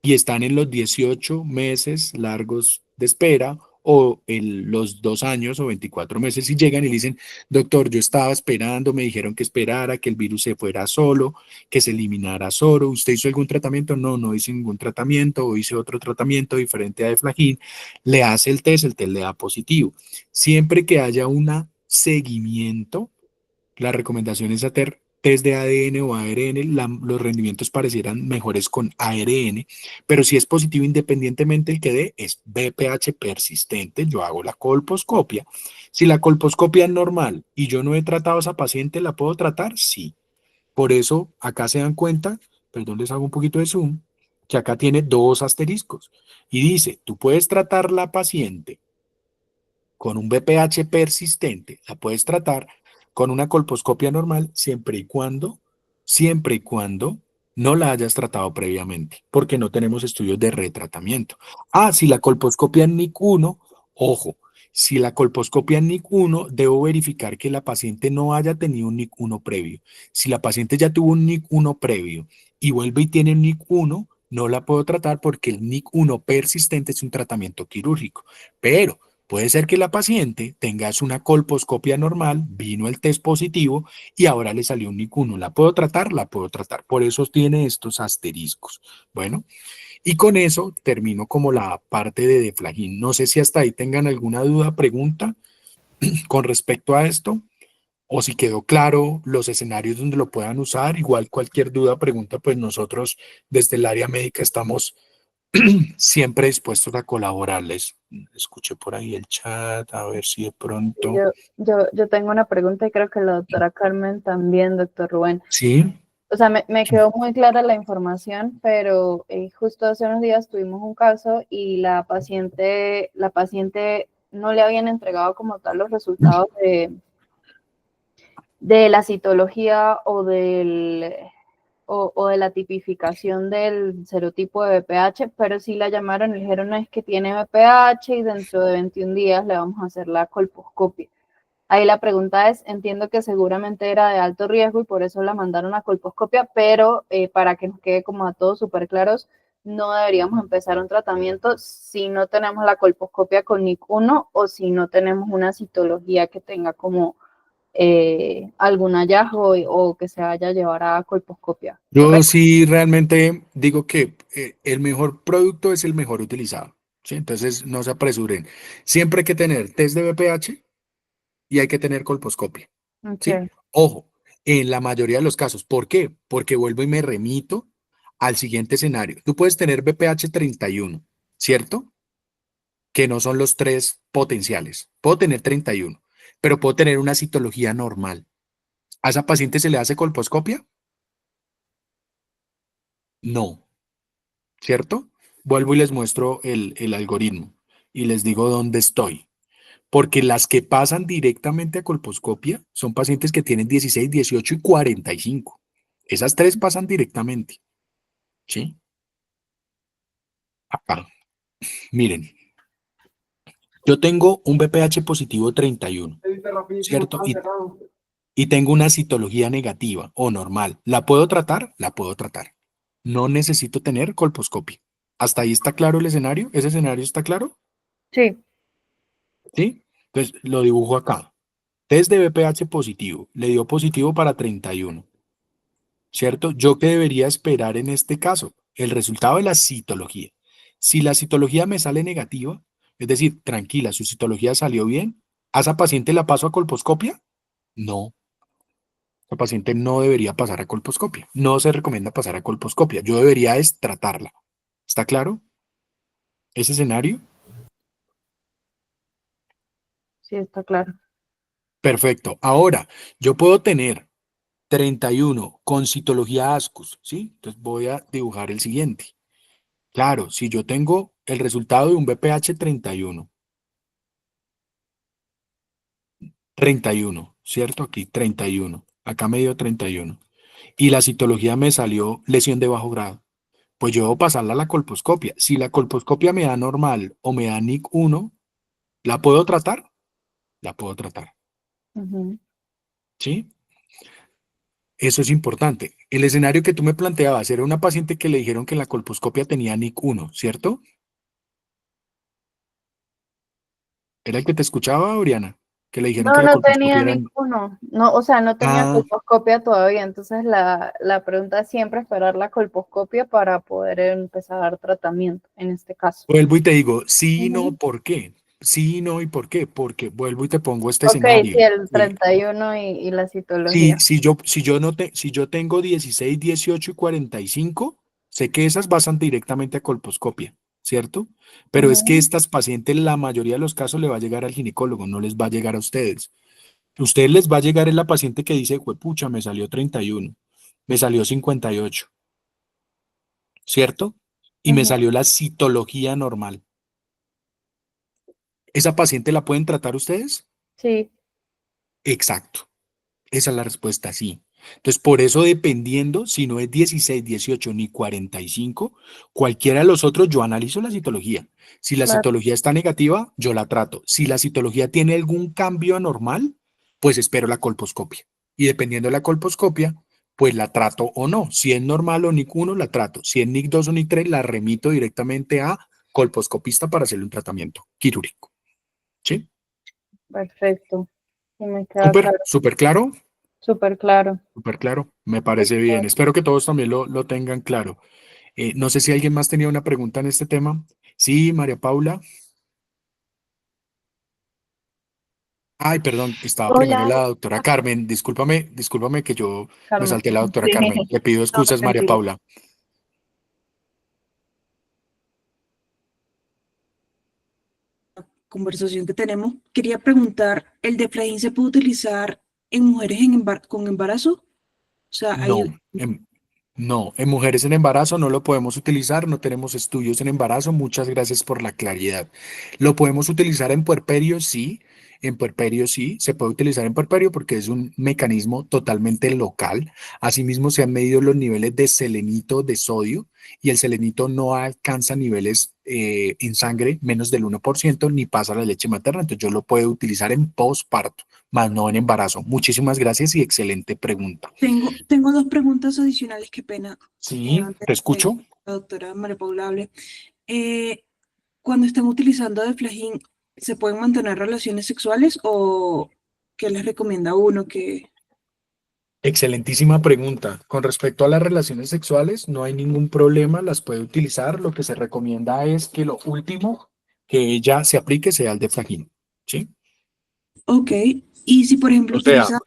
A: y están en los 18 meses largos de espera o los 2 años o 24 meses y llegan y le dicen, doctor, yo estaba esperando, me dijeron que esperara, que el virus se fuera solo, que se eliminara solo, ¿usted hizo algún tratamiento? No, no hice ningún tratamiento o hice otro tratamiento diferente a Deflagin, le hace el test le da positivo. Siempre que haya un seguimiento, la recomendación es hacer test de ADN o ARN, los rendimientos parecieran mejores con ARN, pero si es positivo independientemente el que dé, es BPH persistente, yo hago la colposcopia. Si la colposcopia es normal y yo no he tratado a esa paciente, ¿la puedo tratar? Sí. Por eso acá se dan cuenta, perdón, les hago un poquito de zoom, que acá tiene dos asteriscos y dice, tú puedes tratar la paciente con un BPH persistente, la puedes tratar con una colposcopia normal siempre y cuando no la hayas tratado previamente, porque no tenemos estudios de retratamiento. Ah, si la colposcopia en NIC1, ojo, si la colposcopia en NIC1, debo verificar que la paciente no haya tenido un NIC1 previo. Si la paciente ya tuvo un NIC1 previo y vuelve y tiene un NIC1, no la puedo tratar porque el NIC1 persistente es un tratamiento quirúrgico. Pero puede ser que la paciente tenga una colposcopia normal, vino el test positivo y ahora le salió un NIC1. ¿La puedo tratar? La puedo tratar. Por eso tiene estos asteriscos. Bueno, y con eso termino como la parte de Deflagin. No sé si hasta ahí tengan alguna duda, pregunta con respecto a esto, o si quedó claro los escenarios donde lo puedan usar. Igual cualquier duda, pregunta, pues nosotros desde el área médica estamos siempre dispuestos a colaborarles. Escuché por ahí el chat, a ver si de pronto.
B: Yo tengo una pregunta y creo que la doctora Carmen también, doctor Rubén.
A: Sí.
B: O sea, me quedó muy clara la información, pero justo hace unos días tuvimos un caso y la paciente no le habían entregado como tal los resultados de la citología o de la tipificación del serotipo de BPH, pero sí la llamaron y dijeron, no, es que tiene BPH y dentro de 21 días le vamos a hacer la colposcopia. Ahí la pregunta es, entiendo que seguramente era de alto riesgo y por eso la mandaron a colposcopia, pero para que nos quede como a todos súper claros, no deberíamos empezar un tratamiento si no tenemos la colposcopia con NIC1 o si no tenemos una citología que tenga como algún hallazgo o que se vaya a llevar a colposcopia,
A: Yo
B: ¿correcto?
A: sí realmente digo que el mejor producto es el mejor utilizado, ¿sí? Entonces no se apresuren. Siempre hay que tener test de BPH y hay que tener colposcopia, ¿sí?
B: Okay.
A: Ojo, en la mayoría de los casos. ¿Por qué? Porque vuelvo y me remito al siguiente escenario. Tú puedes tener BPH 31, ¿cierto? Que no son los tres potenciales. Puedo tener 31, pero puedo tener una citología normal. ¿A esa paciente se le hace colposcopia? No, ¿cierto? Vuelvo y les muestro el algoritmo y les digo dónde estoy. Porque las que pasan directamente a colposcopia son pacientes que tienen 16, 18 y 45. Esas tres pasan directamente, ¿sí? Acá, miren, yo tengo un BPH positivo 31, ¿cierto? Y tengo una citología negativa o normal. ¿La puedo tratar? La puedo tratar. No necesito tener colposcopia. ¿Hasta ahí está claro el escenario? ¿Ese escenario está claro?
B: Sí,
A: ¿Sí? Entonces lo dibujo acá. Test de BPH positivo. Le dio positivo para 31. ¿Cierto? ¿Yo qué debería esperar en este caso? El resultado de la citología. Si la citología me sale negativa, es decir, tranquila, su citología salió bien, ¿a esa paciente la paso a colposcopia? No, la paciente no debería pasar a colposcopia. No se recomienda pasar a colposcopia. Yo debería es tratarla. ¿Está claro ese escenario?
B: sí, está claro.
A: Perfecto. Ahora, yo puedo tener 31 con citología ASCUS, ¿sí? Entonces voy a dibujar el siguiente. Claro, si yo tengo el resultado de un BPH 31, ¿cierto? Aquí 31, acá me dio 31. Y la citología me salió lesión de bajo grado. Pues yo debo pasarla a la colposcopia. Si la colposcopia me da normal o me da NIC1, ¿la puedo tratar? La puedo tratar,
B: Ujú.
A: ¿sí? Eso es importante. El escenario que tú me planteabas era una paciente que le dijeron que en la colposcopia tenía NIC1, ¿cierto? ¿Era el que te escuchaba, Oriana? Que le dijeron que
B: No,
A: la
B: no
A: colposcopia
B: tenía
A: era...
B: ninguno. No, o sea, no tenía
A: Ah,
B: colposcopia todavía. Entonces la pregunta es siempre esperar la colposcopia para poder empezar a dar tratamiento, en este caso.
A: vuelvo y te digo, sí y no,
B: Ujú.
A: ¿por qué? Sí y no, ¿y por qué? Porque vuelvo y te pongo este
B: Ok, sí,
A: escenario.
B: el 31 y la
A: Si,
B: citología.
A: si yo tengo 16, 18 y 45, sé que esas pasan directamente a colposcopia, ¿cierto? Pero es que
B: Ujú.
A: estas pacientes, la mayoría de los casos le va a llegar al ginecólogo, no les va a llegar a ustedes. Ustedes les va a llegar es la paciente que dice, pucha, me salió 31, me salió 58, ¿cierto? Y me
B: Ujú.
A: salió la citología normal. ¿Esa paciente la pueden tratar ustedes?
B: Sí,
A: Exacto. Esa es la respuesta, sí. Entonces, por eso, dependiendo, si no es 16, 18 ni 45, cualquiera de los otros, yo analizo la citología. Si la
B: claro.
A: citología está negativa, yo la trato. Si la citología tiene algún cambio anormal, pues espero la colposcopia. Y dependiendo de la colposcopia, pues la trato o no. Si es normal o NIC1, la trato. Si es NIC2 o NIC3, la remito directamente a colposcopista para hacerle un tratamiento quirúrgico. ¿Sí?
B: Perfecto. Sí, me queda
A: Súper,
B: claro.
A: súper claro.
B: Súper claro.
A: Súper claro, me parece bien. Espero que todos también lo tengan claro. No sé si alguien más tenía una pregunta en este tema. Sí, María Paula. Ay, perdón, estaba primero
C: Hola,
A: la doctora Carmen. Discúlpame que yo me
B: Carmen.
A: salté a la doctora
C: sí,
A: Carmen. Le pido
C: no,
A: excusas, María
C: tranquilo.
A: Paula.
C: Conversación que tenemos. Quería preguntar, ¿el Deflayin se puede utilizar en mujeres con embarazo? O sea,
A: No, no, en mujeres en embarazo no lo podemos utilizar, no tenemos estudios en embarazo. Muchas gracias por la claridad. ¿Lo podemos utilizar en puerperio? Sí, en puerperio sí, se puede utilizar en puerperio porque es un mecanismo totalmente local. Asimismo, se han medido los niveles de selenito, de sodio, y el selenito no alcanza niveles en sangre menos del 1% ni pasa a la leche materna. Entonces, yo lo puedo utilizar en posparto, más no en embarazo. Muchísimas gracias y excelente pregunta.
C: tengo dos preguntas adicionales, qué pena,
A: Sí,
C: antes
A: te
C: de que
A: escucho.
C: la doctora María Paula hable. Eh, Cuando están utilizando Deflagin, ¿se pueden mantener relaciones sexuales o qué les recomienda uno que...
A: Excelentísima pregunta. Con respecto a las relaciones sexuales, no hay ningún problema, las puede utilizar. Lo que se recomienda es que lo último que ella se aplique sea el Deflagin. ¿Sí?
C: Ok, y si por ejemplo
A: O sea,
C: utiliza...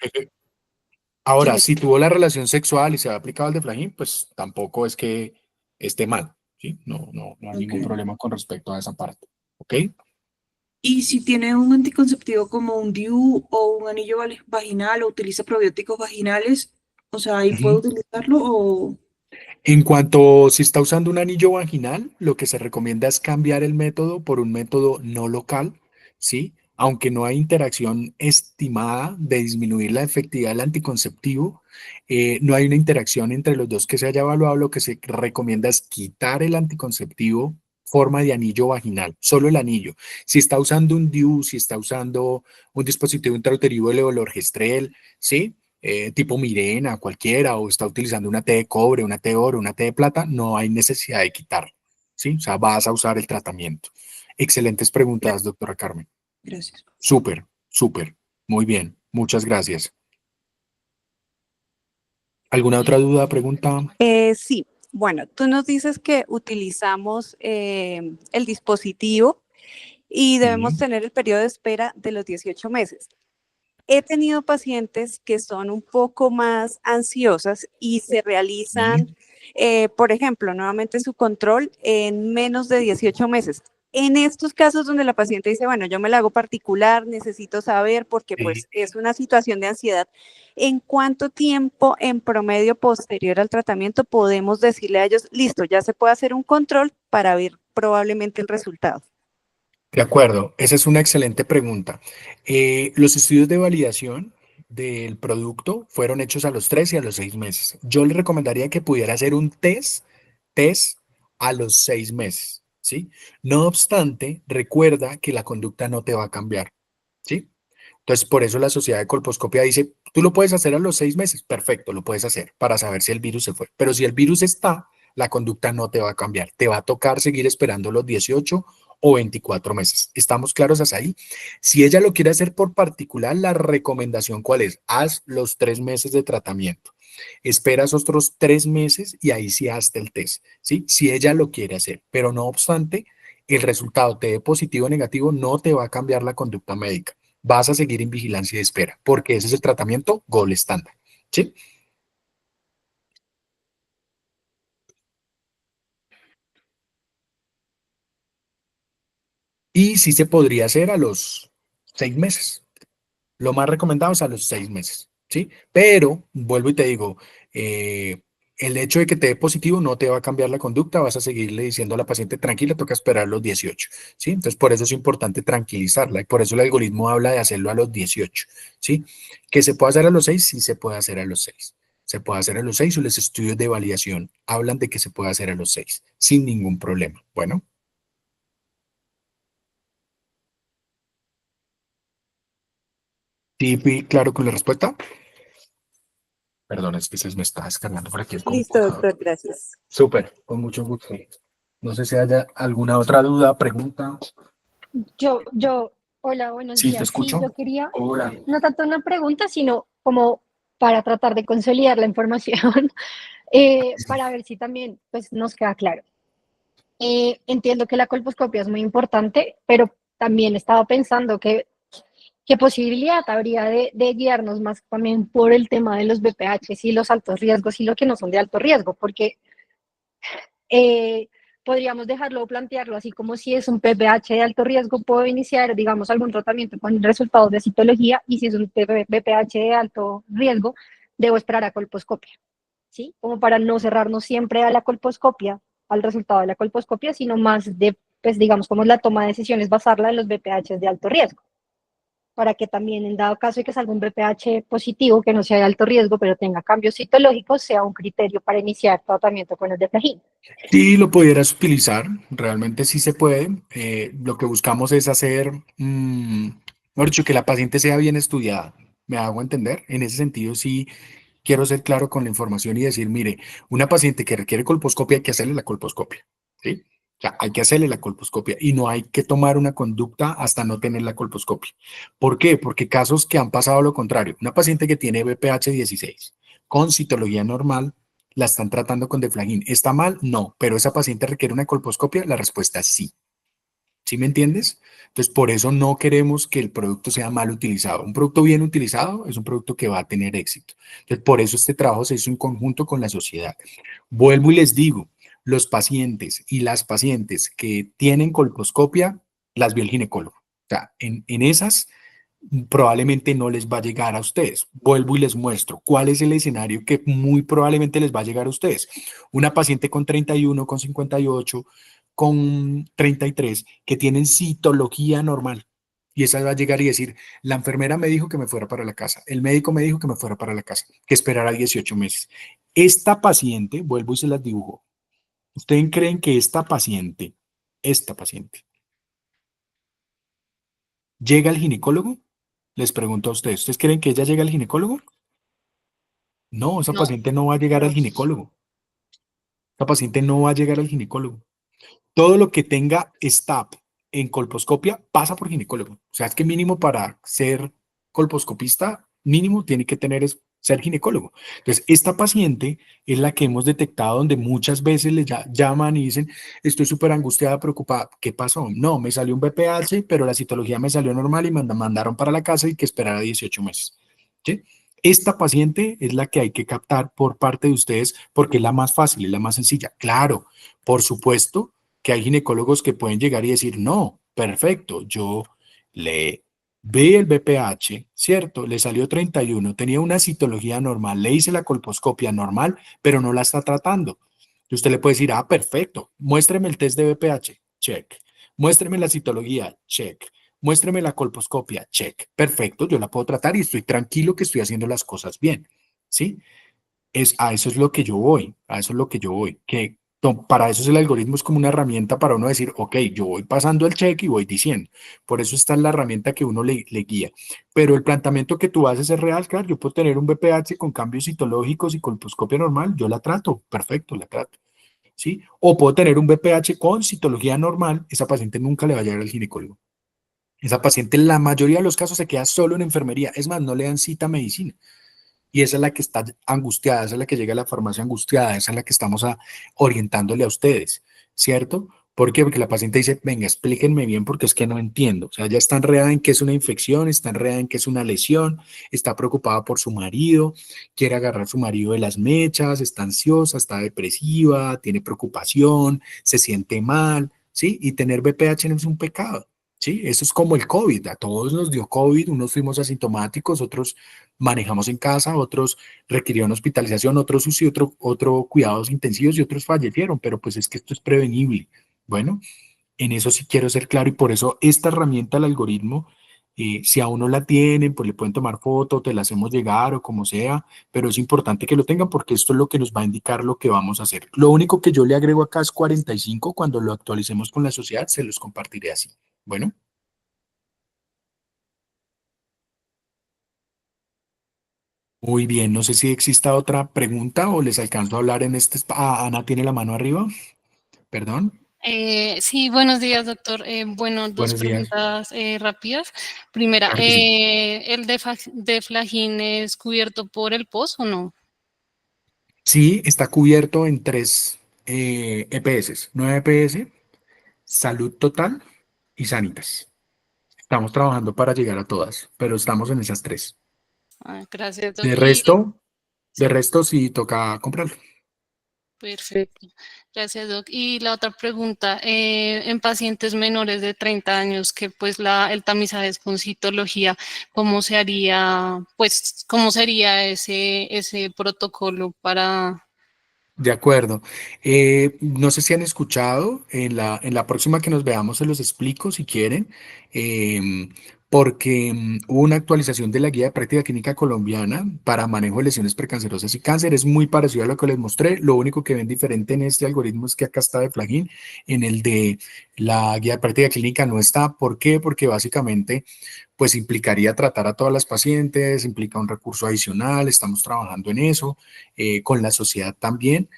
A: ahora,
C: Sí,
A: si tuvo la relación sexual y se ha aplicado el Deflagin, pues tampoco es que esté mal. ¿Sí? No hay
C: ok.
A: ningún problema con respecto a esa parte. ¿Ok?
C: Y si tiene un anticonceptivo como un DIU o un anillo vaginal o utiliza probióticos vaginales, o sea, ahí puede
A: Ujú.
C: utilizarlo o...
A: En cuanto si está usando un anillo vaginal, lo que se recomienda es cambiar el método por un método no local, ¿sí? Aunque no hay interacción estimada de disminuir la efectividad del anticonceptivo, no hay una interacción entre los dos que se haya evaluado, lo que se recomienda es quitar el anticonceptivo forma de anillo vaginal, solo el anillo. Si está usando un DIU, si está usando un dispositivo intrauterino de levolorgestrel, ¿sí? Tipo Mirena, cualquiera, o está utilizando una T de cobre, una T de oro, una T de plata, no hay necesidad de quitarlo, ¿sí? O sea, vas a usar el tratamiento. Excelentes preguntas, doctora Carmen.
C: Gracias.
A: Súper, súper. Muy bien. Muchas gracias. ¿Alguna otra duda, pregunta?
D: Sí, bueno, tú nos dices que utilizamos el dispositivo y debemos
A: Sí,
D: tener el periodo de espera de los 18 meses. He tenido pacientes que son un poco más ansiosas y se
A: sí.
D: realizan, por ejemplo, nuevamente su control en menos de 18 meses. En estos casos donde la paciente dice, bueno, yo me la hago particular, necesito saber porque
A: Sí.
D: pues es una situación de ansiedad, ¿en cuánto tiempo en promedio posterior al tratamiento podemos decirle a ellos, listo, ya se puede hacer un control para ver probablemente el resultado?
A: De acuerdo, esa es una excelente pregunta. Los estudios de validación del producto fueron hechos a los 3 y a los 6 meses. Yo le recomendaría que pudiera hacer un test a los 6 meses, ¿sí? No obstante, recuerda que la conducta no te va a cambiar, ¿sí? Entonces, por eso la sociedad de colposcopia dice, tú lo puedes hacer a los 6 meses, perfecto, lo puedes hacer para saber si el virus se fue. Pero si el virus está, la conducta no te va a cambiar. Te va a tocar seguir esperando los 18 o 24 meses. ¿Estamos claros hasta ahí? Si ella lo quiere hacer por particular, la recomendación, ¿cuál es? Haz los 3 meses de tratamiento. Esperas otros 3 meses y ahí sí hazte el test, ¿sí? Si ella lo quiere hacer. Pero no obstante, el resultado te dé positivo o negativo, no te va a cambiar la conducta médica. Vas a seguir en vigilancia de espera, porque ese es el tratamiento gold estándar, ¿sí? Y sí se podría hacer a los 6 meses. Lo más recomendado es a los 6 meses, ¿sí? Pero, vuelvo y te digo, el hecho de que te dé positivo no te va a cambiar la conducta, vas a seguirle diciendo a la paciente, tranquila, toca esperar los 18, ¿sí? Entonces, por eso es importante tranquilizarla y por eso el algoritmo habla de hacerlo a los 18, ¿sí? Que se puede hacer a los 6, sí se puede hacer a los 6. Se puede hacer a los 6 o los estudios de validación hablan de que se puede hacer a los 6, sin ningún problema. Bueno. Sí, claro con la respuesta. Perdón, es que se me está descargando por aquí el
D: Listo,
A: computador.
D: doctor, gracias.
A: Súper, con mucho gusto. No sé si haya alguna otra duda, pregunta.
E: Hola, buenos
A: Sí, te
E: días. Sí,
A: escucho.
E: yo quería,
A: Hola.
E: no tanto una pregunta, sino como para tratar de consolidar la información, para ver si también pues, nos queda claro. Entiendo que la colposcopia es muy importante, pero también estaba pensando que qué posibilidad habría de guiarnos más también por el tema de los BPH y los altos riesgos y lo que no son de alto riesgo, porque eh, podríamos dejarlo o plantearlo así como si es un PPH de alto riesgo, puedo iniciar, digamos, algún tratamiento con resultados de citología y si es un BPH de alto riesgo, debo esperar a colposcopia, ¿sí? Como para no cerrarnos siempre a la colposcopia, al resultado de la colposcopia, sino más de, pues digamos, como la toma de decisiones, basarla en los BPH de alto riesgo, para que también en dado caso de que salga un BPH positivo, que no sea de alto riesgo, pero tenga cambios citológicos, sea un criterio para iniciar tratamiento con el deflagin.
A: Sí, lo pudieras utilizar, realmente sí se puede. Lo que buscamos es hacer, mejor dicho, que la paciente sea bien estudiada. ¿Me hago entender? En ese sentido, sí quiero ser claro con la información y decir, mire, una paciente que requiere colposcopia, hay que hacerle la colposcopia, ¿sí? O sea, hay que hacerle la colposcopia y no hay que tomar una conducta hasta no tener la colposcopia. ¿Por qué? Porque casos que han pasado lo contrario. Una paciente que tiene BPH 16 con citología normal, la están tratando con deflagin. ¿Está mal? No, pero esa paciente requiere una colposcopia, la respuesta es sí. ¿Sí me entiendes? Entonces, por eso no queremos que el producto sea mal utilizado. Un producto bien utilizado es un producto que va a tener éxito. Entonces, por eso este trabajo se hizo en conjunto con la sociedad. Vuelvo y les digo, los pacientes y las pacientes que tienen colposcopia, las vio el ginecólogo. O sea, en esas probablemente no les va a llegar a ustedes. Vuelvo y les muestro cuál es el escenario que muy probablemente les va a llegar a ustedes. Una paciente con 31, con 58, con 33, que tienen citología normal. Y esa va a llegar y decir, la enfermera me dijo que me fuera para la casa, el médico me dijo que me fuera para la casa, que esperara 18 meses. Esta paciente, vuelvo y se las dibujo. ¿Ustedes creen que esta paciente, llega al ginecólogo? Les pregunto a ustedes, ¿ustedes creen que ella llega al ginecólogo? No, esa
B: No,
A: paciente no va a llegar al
E: No.
A: ginecólogo. Esa paciente no va a llegar al ginecólogo. Todo lo que tenga STAP en colposcopia pasa por ginecólogo. O sea, es que mínimo para ser colposcopista, mínimo tiene que tener ser ginecólogo. Entonces, esta paciente es la que hemos detectado donde muchas veces le llaman y dicen, estoy súper angustiada, preocupada. ¿Qué pasó? No, me salió un BPH, pero la citología me salió normal y me mandaron para la casa y que esperara 18 meses. ¿Sí? Esta paciente es la que hay que captar por parte de ustedes porque es la más fácil, es la más sencilla. Claro, por supuesto que hay ginecólogos que pueden llegar y decir, no, perfecto, yo le vi el BPH, ¿cierto? Le salió 31, tenía una citología normal, le hice la colposcopia normal, pero no la está tratando. Y usted le puede decir, ah, perfecto, muéstreme el test de BPH, check. Muéstreme la citología, check. Muéstreme la colposcopia, check. Perfecto, yo la puedo tratar y estoy tranquilo que estoy haciendo las cosas bien, ¿sí? A eso es lo que yo voy, a eso es lo que yo voy, que Para eso es el algoritmo, es como una herramienta para uno decir, ok, yo voy pasando el check y voy diciendo. Por eso está la herramienta que uno le guía. Pero el planteamiento que tú haces es real, claro. Yo puedo tener un BPH con cambios citológicos y colposcopia normal, yo la trato, perfecto, la trato. ¿Sí? O puedo tener un BPH con citología normal, esa paciente nunca le va a llegar al ginecólogo. Esa paciente, en la mayoría de los casos, se queda solo en enfermería. Es más, no le dan cita a medicina. Y esa es la que está angustiada, esa es la que llega a la farmacia angustiada, esa es la que estamos orientándole a ustedes, ¿cierto? ¿Por qué? Porque la paciente dice, venga, explíquenme bien porque es que no entiendo. O sea, ya está enredada en que es una infección, está enredada en que es una lesión, está preocupada por su marido, quiere agarrar a su marido de las mechas, está ansiosa, está depresiva, tiene preocupación, se siente mal, ¿sí? Y tener BPH no es un pecado. Sí, eso es como el COVID, a todos nos dio COVID, unos fuimos asintomáticos, otros manejamos en casa, otros requirieron hospitalización, otros UCI, otro cuidados intensivos y otros fallecieron, pero pues es que esto es prevenible. Bueno, en eso sí quiero ser claro y por eso esta herramienta, el algoritmo, si aún no la tienen, pues le pueden tomar foto, te la hacemos llegar o como sea, pero es importante que lo tengan porque esto es lo que nos va a indicar lo que vamos a hacer. Lo único que yo le agrego acá es 45, cuando lo actualicemos con la sociedad se los compartiré así. Bueno. Muy bien, no sé si exista otra pregunta o les alcanzo a hablar en este espacio. Ana tiene la mano arriba, perdón.
F: Sí, buenos días, doctor. Bueno, dos
A: Buenos días.
F: preguntas rápidas. Primera,
A: Claro que sí.
F: ¿el deflagín es cubierto por el POS o no?
A: Sí, está cubierto en 3 EPS, 9 EPS, Salud Total y Sanitas. Estamos trabajando para llegar a todas, pero estamos en esas 3.
F: Gracias, doc.
A: De
F: Y
A: resto, de
F: sí,
A: resto sí toca comprarlo.
F: perfecto. Gracias, doc. Y la otra pregunta, en pacientes menores de 30 años que pues el tamizaje es con citología, ¿cómo se haría, pues, cómo sería ese protocolo para...
A: De acuerdo. No sé si han escuchado, en la próxima que nos veamos se los explico si quieren, porque hubo una actualización de la guía de práctica clínica colombiana para manejo de lesiones precancerosas y cáncer. Es muy parecido a lo que les mostré. Lo único que ven diferente en este algoritmo es que acá está de Flagin, en el de la guía de práctica clínica no está. ¿Por qué? Porque básicamente pues implicaría tratar a todas las pacientes, implica un recurso adicional, estamos trabajando en eso, con la sociedad también,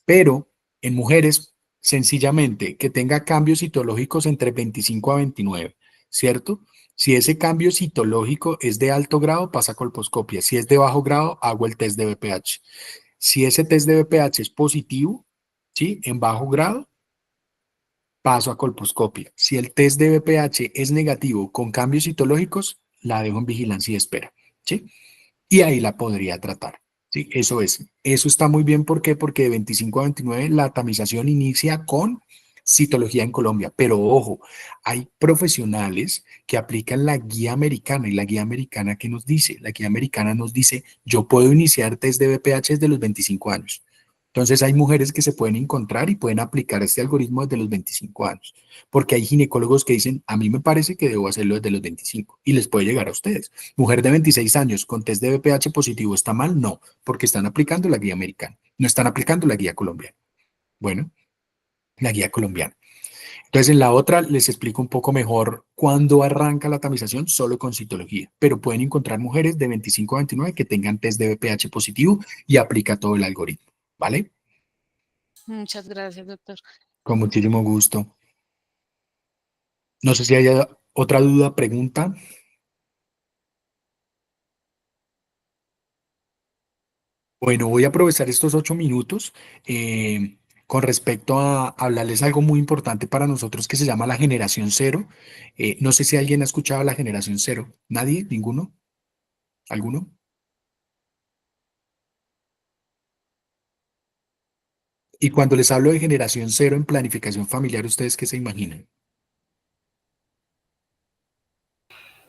A: pero en mujeres, sencillamente, que tenga cambios citológicos entre 25 a 29, ¿cierto? Si ese cambio citológico es de alto grado, pasa colposcopia. Si es de bajo grado, hago el test de BPH. Si ese test de BPH es positivo, ¿sí? En bajo grado, paso a colposcopia. Si el test de BPH es negativo con cambios citológicos, la dejo en vigilancia y espera, ¿sí? Y ahí la podría tratar, ¿sí? Eso es. Eso está muy bien, ¿por qué? Porque de 25 a 29 la tamización inicia con citología en Colombia, pero ojo, hay profesionales que aplican la guía americana y la guía americana ¿qué nos dice? La guía americana nos dice, yo puedo iniciar test de BPH desde los 25 años. Entonces hay mujeres que se pueden encontrar y pueden aplicar este algoritmo desde los 25 años, porque hay ginecólogos que dicen, a mí me parece que debo hacerlo desde los 25 y les puede llegar a ustedes. Mujer de 26 años con test de BPH positivo, ¿está mal? No, porque están aplicando la guía americana, no están aplicando la guía colombiana. Bueno, la guía colombiana. Entonces en la otra les explico un poco mejor cuándo arranca la tamización solo con citología, pero pueden encontrar mujeres de 25 a 29 que tengan test de BPH positivo y aplica todo el algoritmo, ¿vale?
F: Muchas gracias, doctor.
A: Con muchísimo gusto. No sé si hay otra duda, pregunta. Bueno, voy a aprovechar estos 8 minutos con respecto a hablarles algo muy importante para nosotros que se llama la generación cero. No sé si alguien ha escuchado la generación cero. ¿Nadie? ¿Ninguno? ¿Alguno? Y cuando les hablo de generación cero en planificación familiar, ¿ustedes qué se imaginan?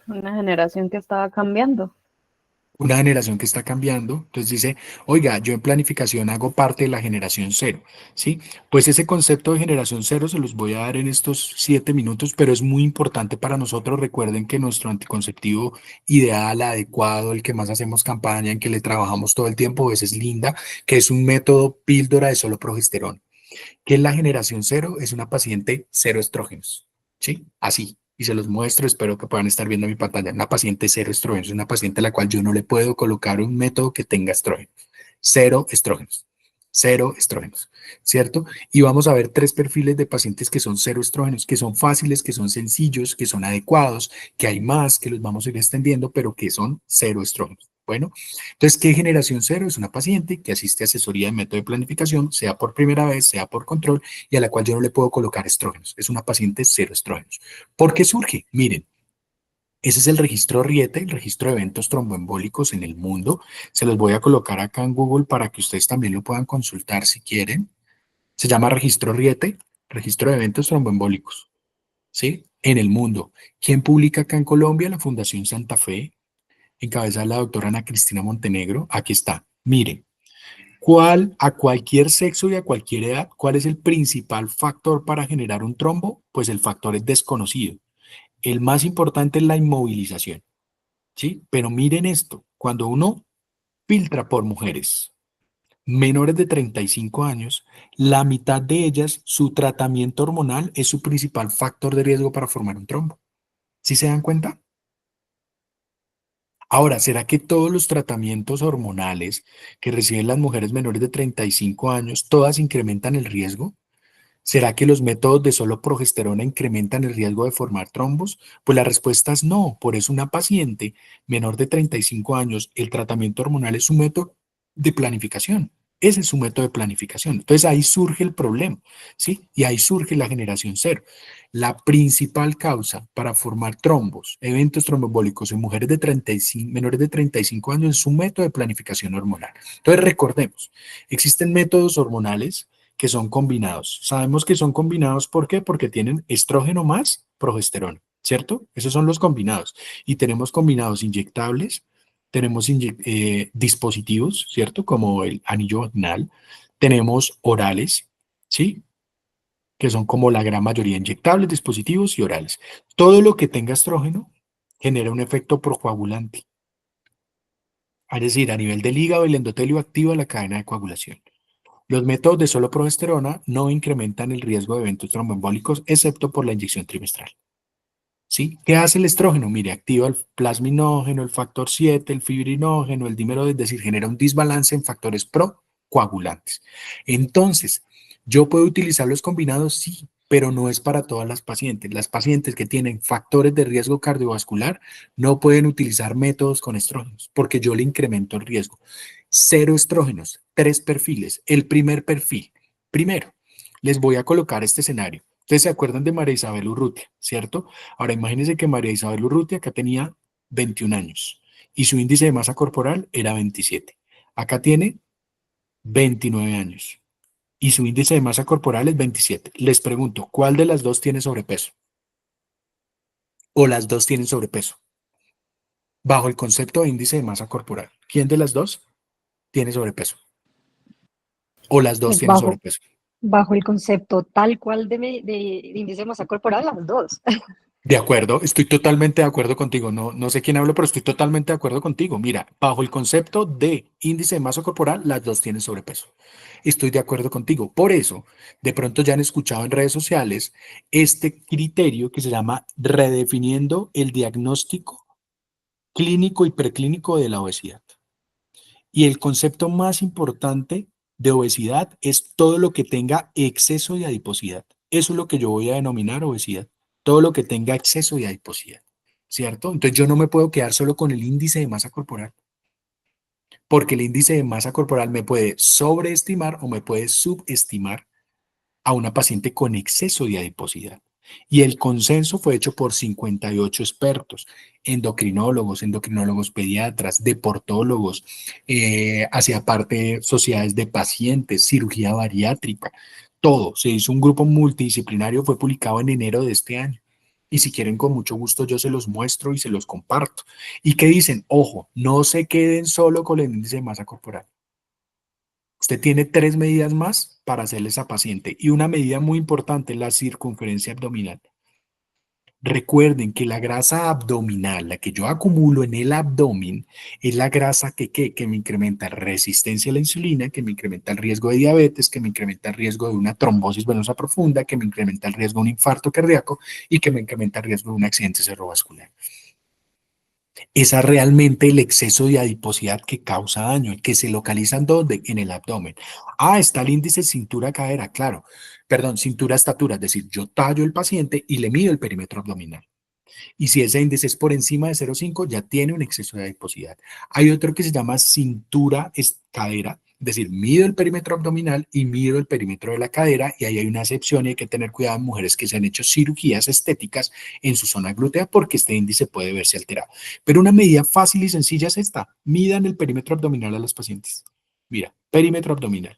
B: Una generación que estaba cambiando.
A: una generación que está cambiando. Entonces dice, oiga, yo en planificación hago parte de la generación cero, ¿sí? Pues ese concepto de generación cero se los voy a dar en estos 7 minutos, pero es muy importante para nosotros. Recuerden que nuestro anticonceptivo ideal, adecuado, el que más hacemos campaña, en que le trabajamos todo el tiempo, ese es Linda, que es un método píldora de solo progesterona. ¿Qué es la generación cero? Es una paciente cero estrógenos, ¿sí? Así. Y se los muestro, espero que puedan estar viendo mi pantalla. Una paciente cero estrógenos, una paciente a la cual yo no le puedo colocar un método que tenga estrógenos. Cero estrógenos. Cero estrógenos, ¿cierto? Y vamos a ver 3 perfiles de pacientes que son cero estrógenos, que son fáciles, que son sencillos, que son adecuados, que hay más, que los vamos a ir extendiendo, pero que son cero estrógenos. Bueno, entonces, ¿qué generación cero? Es una paciente que asiste a asesoría de método de planificación, sea por primera vez, sea por control, y a la cual yo no le puedo colocar estrógenos. Es una paciente cero estrógenos. ¿Por qué surge? Miren, ese es el registro RIETE, el registro de eventos tromboembólicos en el mundo. Se los voy a colocar acá en Google para que ustedes también lo puedan consultar si quieren. Se llama registro RIETE, registro de eventos tromboembólicos, ¿sí? En el mundo. ¿Quién publica acá en Colombia? La Fundación Santa Fe, en cabeza de la doctora Ana Cristina Montenegro. Aquí está. Miren, a cualquier sexo y a cualquier edad, ¿cuál es el principal factor para generar un trombo? Pues el factor es desconocido. El más importante es la inmovilización, ¿sí? Pero miren esto, cuando uno filtra por mujeres menores de 35 años, la mitad de ellas, su tratamiento hormonal es su principal factor de riesgo para formar un trombo. ¿Sí se dan cuenta? Ahora, ¿será que todos los tratamientos hormonales que reciben las mujeres menores de 35 años, todas incrementan el riesgo? ¿Será que los métodos de solo progesterona incrementan el riesgo de formar trombos? Pues la respuesta es no. Por eso una paciente menor de 35 años, el tratamiento hormonal es su método de planificación. Ese es su método de planificación. Entonces ahí surge el problema, ¿sí? Y ahí surge la generación cero. La principal causa para formar trombos, eventos tromboembólicos en mujeres de 35, menores de 35 años es su método de planificación hormonal. Entonces recordemos, existen métodos hormonales que son combinados. Sabemos que son combinados, ¿por qué? Porque tienen estrógeno más progesterona, ¿cierto? Esos son los combinados. Y tenemos combinados inyectables, tenemos dispositivos, ¿cierto? Como el anillo vaginal, tenemos orales, ¿sí? Que son como la gran mayoría inyectables, dispositivos y orales. Todo lo que tenga estrógeno genera un efecto procoagulante. Es decir, a nivel del hígado, el endotelio activa la cadena de coagulación. Los métodos de solo progesterona no incrementan el riesgo de eventos tromboembólicos, excepto por la inyección trimestral. ¿Sí? ¿Qué hace el estrógeno? Mire, activa el plasminógeno, el factor 7, el fibrinógeno, el dímero, es decir, genera un desbalance en factores procoagulantes. Entonces, ¿yo puedo utilizar los combinados? Sí, pero no es para todas las pacientes. Las pacientes que tienen factores de riesgo cardiovascular no pueden utilizar métodos con estrógenos porque yo le incremento el riesgo. Cero estrógenos, 3 perfiles. El primer perfil, primero, les voy a colocar este escenario. Ustedes se acuerdan de María Isabel Urrutia, ¿cierto? Ahora imagínense que María Isabel Urrutia acá tenía 21 años y su índice de masa corporal era 27. Acá tiene 29 años y su índice de masa corporal es 27. Les pregunto, ¿cuál de las dos tiene sobrepeso? ¿O las dos tienen sobrepeso? Bajo el concepto de índice de masa corporal, ¿quién de las dos tiene sobrepeso? ¿O las dos
E: Pues
A: tienen sobrepeso?
E: bajo el concepto tal cual de índice de masa corporal, las dos.
A: De acuerdo, estoy totalmente de acuerdo contigo. No, no sé quién hablo, pero estoy totalmente de acuerdo contigo. Mira, bajo el concepto de índice de masa corporal, las dos tienen sobrepeso. Estoy de acuerdo contigo. Por eso, de pronto ya han escuchado en redes sociales este criterio que se llama redefiniendo el diagnóstico clínico y preclínico de la obesidad. Y el concepto más importante de obesidad es todo lo que tenga exceso de adiposidad. Eso es lo que yo voy a denominar obesidad. Todo lo que tenga exceso de adiposidad, ¿cierto? Entonces yo no me puedo quedar solo con el índice de masa corporal, porque el índice de masa corporal me puede sobreestimar o me puede subestimar a una paciente con exceso de adiposidad. Y el consenso fue hecho por 58 expertos, endocrinólogos pediatras, deportólogos, hacia parte sociedades de pacientes, cirugía bariátrica, todo. Se hizo un grupo multidisciplinario, fue publicado en enero de este año. Y si quieren, con mucho gusto yo se los muestro y se los comparto. ¿Y qué dicen? Ojo, no se queden solo con el índice de masa corporal. Usted tiene 3 medidas más para hacerle a paciente. Y una medida muy importante, la circunferencia abdominal. Recuerden que la grasa abdominal, la que yo acumulo en el abdomen, es la grasa que me incrementa resistencia a la insulina, que me incrementa el riesgo de diabetes, que me incrementa el riesgo de una trombosis venosa profunda, que me incrementa el riesgo de un infarto cardíaco y que me incrementa el riesgo de un accidente cerebrovascular. Esa realmente el exceso de adiposidad que causa daño, el que se localiza en dónde, en el abdomen. Ah, está el índice cintura-cadera, claro. Perdón, cintura-estatura, es decir, yo tallo el paciente y le mido el perímetro abdominal. Y si ese índice es por encima de 0,5, ya tiene un exceso de adiposidad. Hay otro que se llama cintura-cadera, es decir, mido el perímetro abdominal y mido el perímetro de la cadera, y ahí hay una excepción y hay que tener cuidado en mujeres que se han hecho cirugías estéticas en su zona glútea porque este índice puede verse alterado. Pero una medida fácil y sencilla es esta: midan el perímetro abdominal a los pacientes. Mira, perímetro abdominal.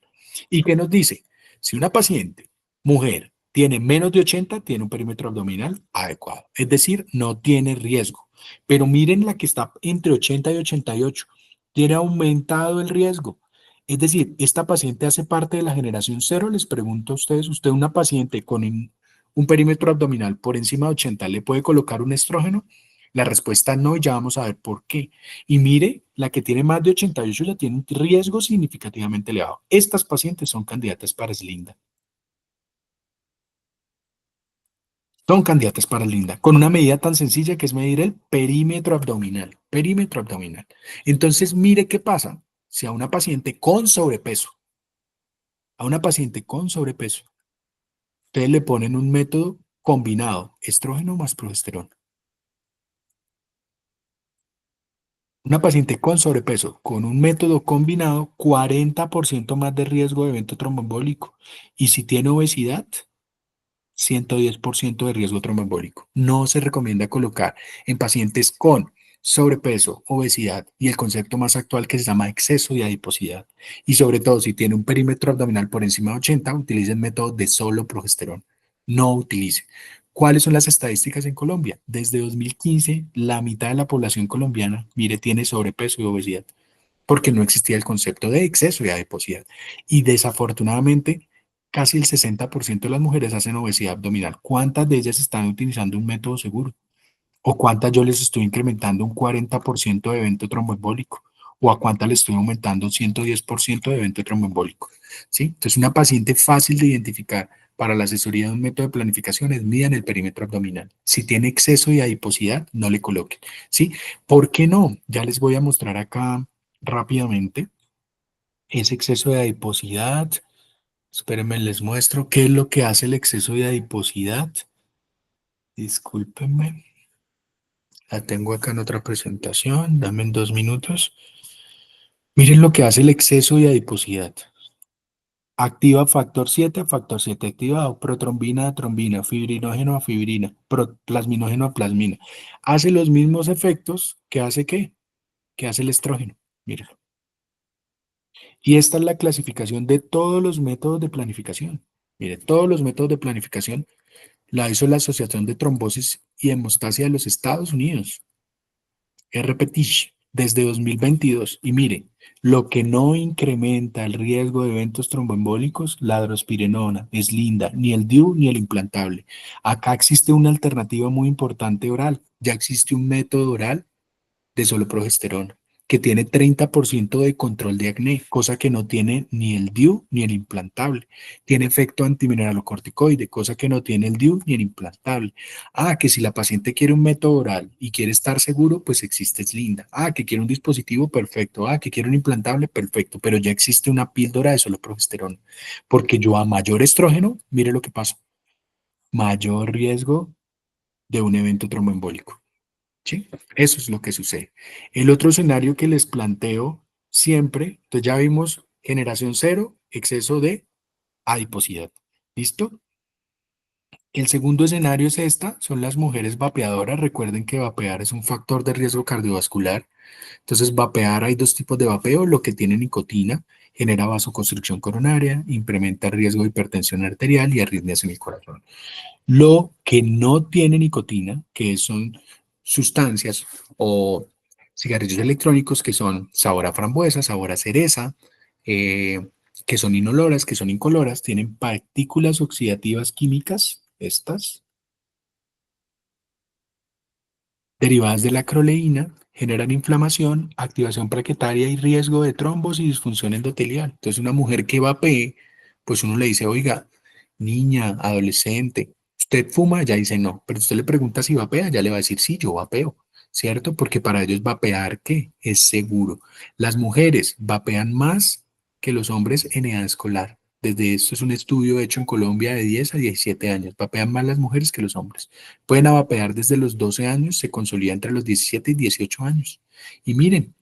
A: ¿Y qué nos dice? Si una paciente, mujer, tiene menos de 80, tiene un perímetro abdominal adecuado. Es decir, no tiene riesgo. Pero miren la que está entre 80 y 88. Tiene aumentado el riesgo. Es decir, esta paciente hace parte de la generación cero. Les pregunto a ustedes, ¿usted una paciente con un perímetro abdominal por encima de 80 le puede colocar un estrógeno? La respuesta no, y ya vamos a ver por qué. Y mire, la que tiene más de 88 ya tiene un riesgo significativamente elevado. Estas pacientes son candidatas para SLINDA. Son candidatas para SLINDA, con una medida tan sencilla que es medir el perímetro abdominal. Perímetro abdominal. Entonces, mire qué pasa si a una paciente con sobrepeso, ustedes le ponen un método combinado, estrógeno más progesterona. Una paciente con sobrepeso, con un método combinado, 40% más de riesgo de evento tromboembólico. Y si tiene obesidad, 110% de riesgo tromboembólico. No se recomienda colocar en pacientes con sobrepeso, obesidad y el concepto más actual que se llama exceso de adiposidad. Y sobre todo, si tiene un perímetro abdominal por encima de 80, utilice el método de solo progesterona. No utilice. ¿Cuáles son las estadísticas en Colombia? Desde 2015, la mitad de la población colombiana, mire, tiene sobrepeso y obesidad, porque no existía el concepto de exceso de adiposidad. Y desafortunadamente, casi el 60% de las mujeres hacen obesidad abdominal. ¿Cuántas de ellas están utilizando un método seguro? ¿O cuántas yo les estoy incrementando un 40% de evento tromboembólico? ¿O a cuántas les estoy aumentando un 110% de evento tromboembólico? ¿Sí? Entonces, una paciente fácil de identificar para la asesoría de un método de planificación es midan el perímetro abdominal. Si tiene exceso de adiposidad, no le coloquen. ¿Sí? ¿Por qué no? Ya les voy a mostrar acá rápidamente ese exceso de adiposidad. Espérenme, les muestro qué es lo que hace el exceso de adiposidad. Discúlpenme. La tengo acá en otra presentación. Dame en 2 minutos. Miren lo que hace el exceso de adiposidad. Activa factor 7 activado, protrombina a trombina, fibrinógeno a fibrina, plasminógeno a plasmina. Hace los mismos efectos que hace ¿qué? Que hace el estrógeno. Mírenlo. Y esta es la clasificación de todos los métodos de planificación. Mire, todos los métodos de planificación la hizo la Asociación de Trombosis y Hemostasia de los Estados Unidos, RPTISH, desde 2022. Y mire, lo que no incrementa el riesgo de eventos tromboembólicos, la drospirenona, SLINDA, ni el DIU ni el implantable. Acá existe una alternativa muy importante oral. Ya existe un método oral de solo progesterona, que tiene 30% de control de acné, cosa que no tiene ni el DIU ni el implantable. Tiene efecto antimineralocorticoide, cosa que no tiene el DIU ni el implantable. Ah, que si la paciente quiere un método oral y quiere estar seguro, pues existe SLINDA. Ah, que quiere un dispositivo, perfecto. Ah, que quiere un implantable, perfecto. Pero ya existe una píldora de solo progesterona. Porque yo a mayor estrógeno, mire lo que pasa. Mayor riesgo de un evento tromboembólico. ¿Sí? Eso es lo que sucede. El otro escenario que les planteo siempre, entonces ya vimos generación cero, exceso de adiposidad. ¿Listo? El segundo escenario es son las mujeres vapeadoras. Recuerden que vapear es un factor de riesgo cardiovascular. Entonces, vapear, hay 2 tipos de vapeo, lo que tiene nicotina genera vasoconstricción coronaria, incrementa el riesgo de hipertensión arterial y arritmias en el corazón. Lo que no tiene nicotina, que son sustancias o cigarrillos electrónicos que son sabor a frambuesa, sabor a cereza, eh, que son inoloras, que son incoloras, tienen partículas oxidativas químicas, estas, derivadas de la acroleína, generan inflamación, activación plaquetaria y riesgo de trombos y disfunción endotelial. Entonces, una mujer que vapee, pues uno le dice, oiga, niña, adolescente, ¿usted fuma? Ya dice no, pero usted le pregunta si vapea, ya le va a decir sí, yo vapeo, ¿cierto? Porque para ellos vapear, ¿qué? Es seguro. Las mujeres vapean más que los hombres en edad escolar. Desde esto es un estudio hecho en Colombia de 10 a 17 años. Vapean más las mujeres que los hombres. Pueden vapear desde los 12 años, se consolida entre los 17 y 18 años. Y miren,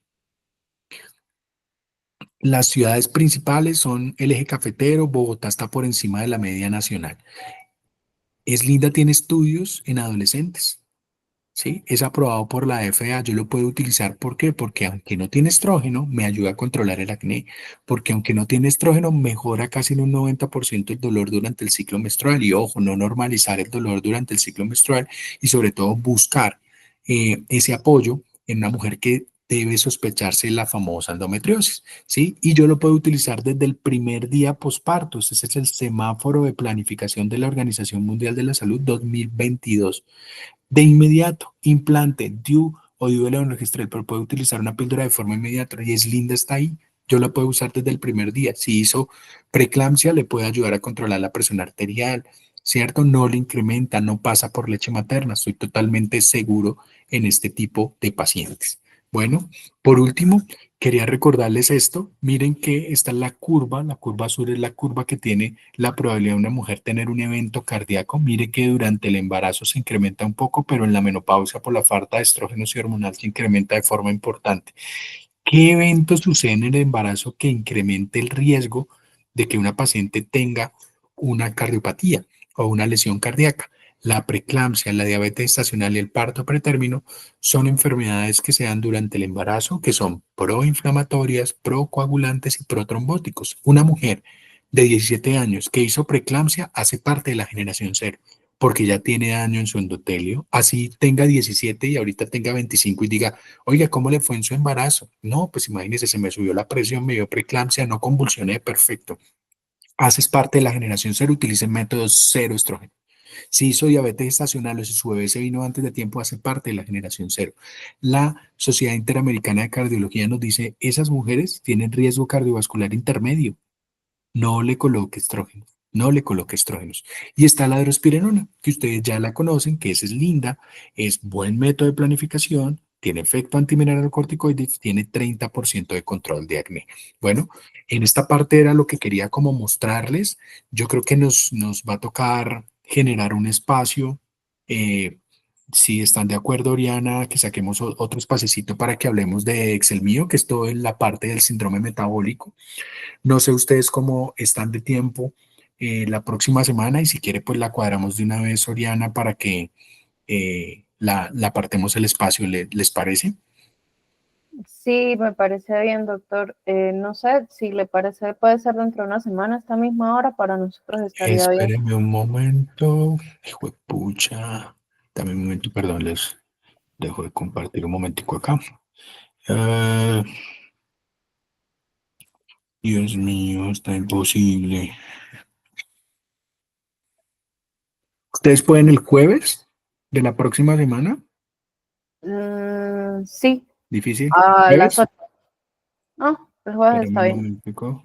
A: las ciudades principales son el eje cafetero, Bogotá está por encima de la media nacional. Es Linda tiene estudios en adolescentes. ¿Sí? Es aprobado por la FDA, yo lo puedo utilizar, ¿por qué? Porque aunque no tiene estrógeno, me ayuda a controlar el acné, porque aunque no tiene estrógeno, mejora casi en un 90% el dolor durante el ciclo menstrual, y ojo, no normalizar el dolor durante el ciclo menstrual, y sobre todo buscar ese apoyo en una mujer que debe sospecharse la famosa endometriosis, ¿sí? Y yo lo puedo utilizar desde el primer día posparto. Este es el semáforo de planificación de la Organización Mundial de la Salud 2022. De inmediato, implante, DIU o DIU de levonorgestrel, pero puede utilizar una píldora de forma inmediata y es linda, está ahí. Yo la puedo usar desde el primer día. Si hizo preeclampsia, le puede ayudar a controlar la presión arterial, ¿cierto? No le incrementa, no pasa por leche materna. Estoy totalmente seguro en este tipo de pacientes. Bueno, por último, quería recordarles esto. Miren que esta es la curva azul es la curva que tiene la probabilidad de una mujer tener un evento cardíaco. Mire que durante el embarazo se incrementa un poco, pero en la menopausia por la falta de estrógenos y hormonal se incrementa de forma importante. ¿Qué evento sucede en el embarazo que incremente el riesgo de que una paciente tenga una cardiopatía o una lesión cardíaca? La preeclampsia, la diabetes estacional y el parto pretérmino son enfermedades que se dan durante el embarazo, que son proinflamatorias, procoagulantes y protrombóticos. Una mujer de 17 años que hizo preeclampsia hace parte de la generación cero, porque ya tiene daño en su endotelio. Así tenga 17 y ahorita tenga 25 y diga, oiga, ¿cómo le fue en su embarazo? No, pues imagínese, se me subió la presión, me dio preeclampsia, no convulsioné, perfecto. Haces parte de la generación cero, utilice métodos cero estrógeno. Si hizo diabetes estacional o si su bebé se vino antes de tiempo, hace parte de la generación cero. La Sociedad Interamericana de Cardiología nos dice, esas mujeres tienen riesgo cardiovascular intermedio. No le coloque estrógenos, no le coloque estrógenos. Y está la drospirenona, que ustedes ya la conocen, que esa es linda, es buen método de planificación, tiene efecto antimineralocorticoide, tiene 30% de control de acné. Bueno, en esta parte era lo que quería como mostrarles. Yo creo que nos va a tocar generar un espacio. Si están de acuerdo, Oriana, que saquemos otro espacecito para que hablemos de Excel mío, que es todo en la parte del síndrome metabólico. No sé ustedes cómo están de tiempo la próxima semana y si quiere pues la cuadramos de una vez, Oriana, para que la apartemos el espacio, ¿les parece?
B: Sí, me parece bien, doctor. No sé, si le parece, puede ser dentro de una semana, esta misma hora, para nosotros estaría bien.
A: Espérenme un momento. Hijo de pucha. Dame un momento, perdón, les dejo de compartir un momentico acá. Ah, Dios mío, está imposible. ¿Ustedes pueden el jueves de la próxima semana?
B: Sí,
A: ¿Difícil?
B: a las
A: ¿Jueves?
B: 8. No, el jueves
A: Espérenme
B: está
A: un
B: bien.
A: momentico.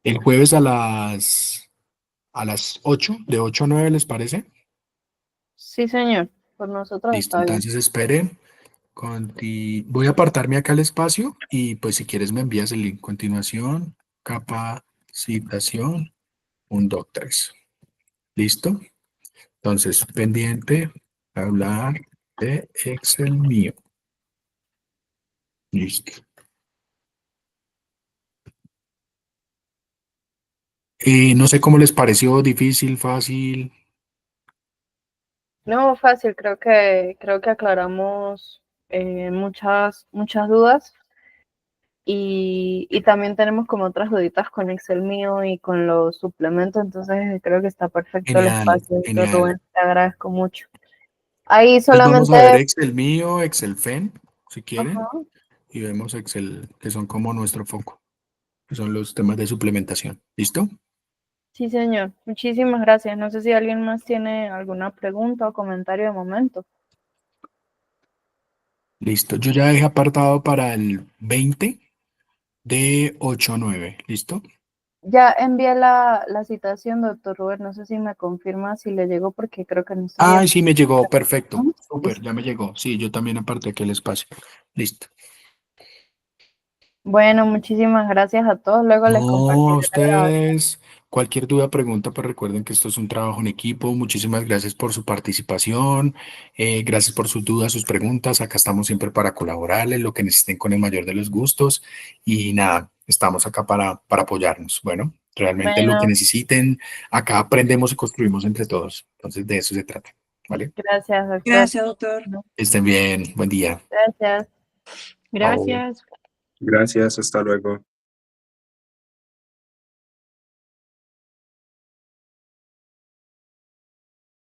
A: El jueves a las 8, de 8 a 9, ¿les parece?
B: Sí, señor, por nosotros
A: Listo,
B: está bien.
A: entonces esperen. Voy a apartarme acá el espacio y pues si quieres me envías el link. Continuación, capacitación, un doctores. ¿Listo? Entonces, pendiente, hablar de Excel mío. Listo. No sé cómo les pareció, difícil, fácil.
B: No, fácil, creo que aclaramos muchas dudas. y también tenemos como otras duditas con Excel mío y con los suplementos, entonces creo que está perfecto el
A: Genial,
B: espacio, doctor
A: genial.
B: Rubén, te agradezco mucho. Ahí
A: Entonces vamos
B: solamente,
A: a ver Excel mío, Excel FEN, si quieren,
B: ajá,
A: y vemos Excel, que son como nuestro foco, que son los temas de suplementación. ¿Listo?
B: sí señor, muchísimas gracias. No sé si alguien más tiene alguna pregunta o comentario de momento.
A: Listo. Yo ya dejé apartado para el 20 de 8 a 9. ¿Listo?
B: Ya envié la citación, doctor Rubén, no sé si me confirma si le llegó porque creo que no estoy
A: Ay,
B: viendo.
A: sí, me llegó. Perfecto.
B: ¿No?
A: Súper,
B: Listo.
A: ya me llegó. Sí, yo también aparté aquí el espacio. Listo.
B: Bueno, muchísimas gracias a todos. Luego les
A: No, a
B: compartiré la grabación.
A: ustedes, cualquier duda, pregunta, pues recuerden que esto es un trabajo en equipo. Muchísimas gracias por su participación, gracias por sus dudas, sus preguntas. Acá estamos siempre para colaborarles, lo que necesiten con el mayor de los gustos. Y nada, estamos acá para apoyarnos. Bueno, realmente lo que
B: Bueno,
A: necesiten, acá aprendemos y construimos entre todos. Entonces, de eso se trata. ¿Vale?
B: gracias, doctor.
C: Gracias, doctor.
A: Estén bien, buen día.
B: Gracias.
A: Chao.
E: Gracias.
G: Gracias, hasta luego.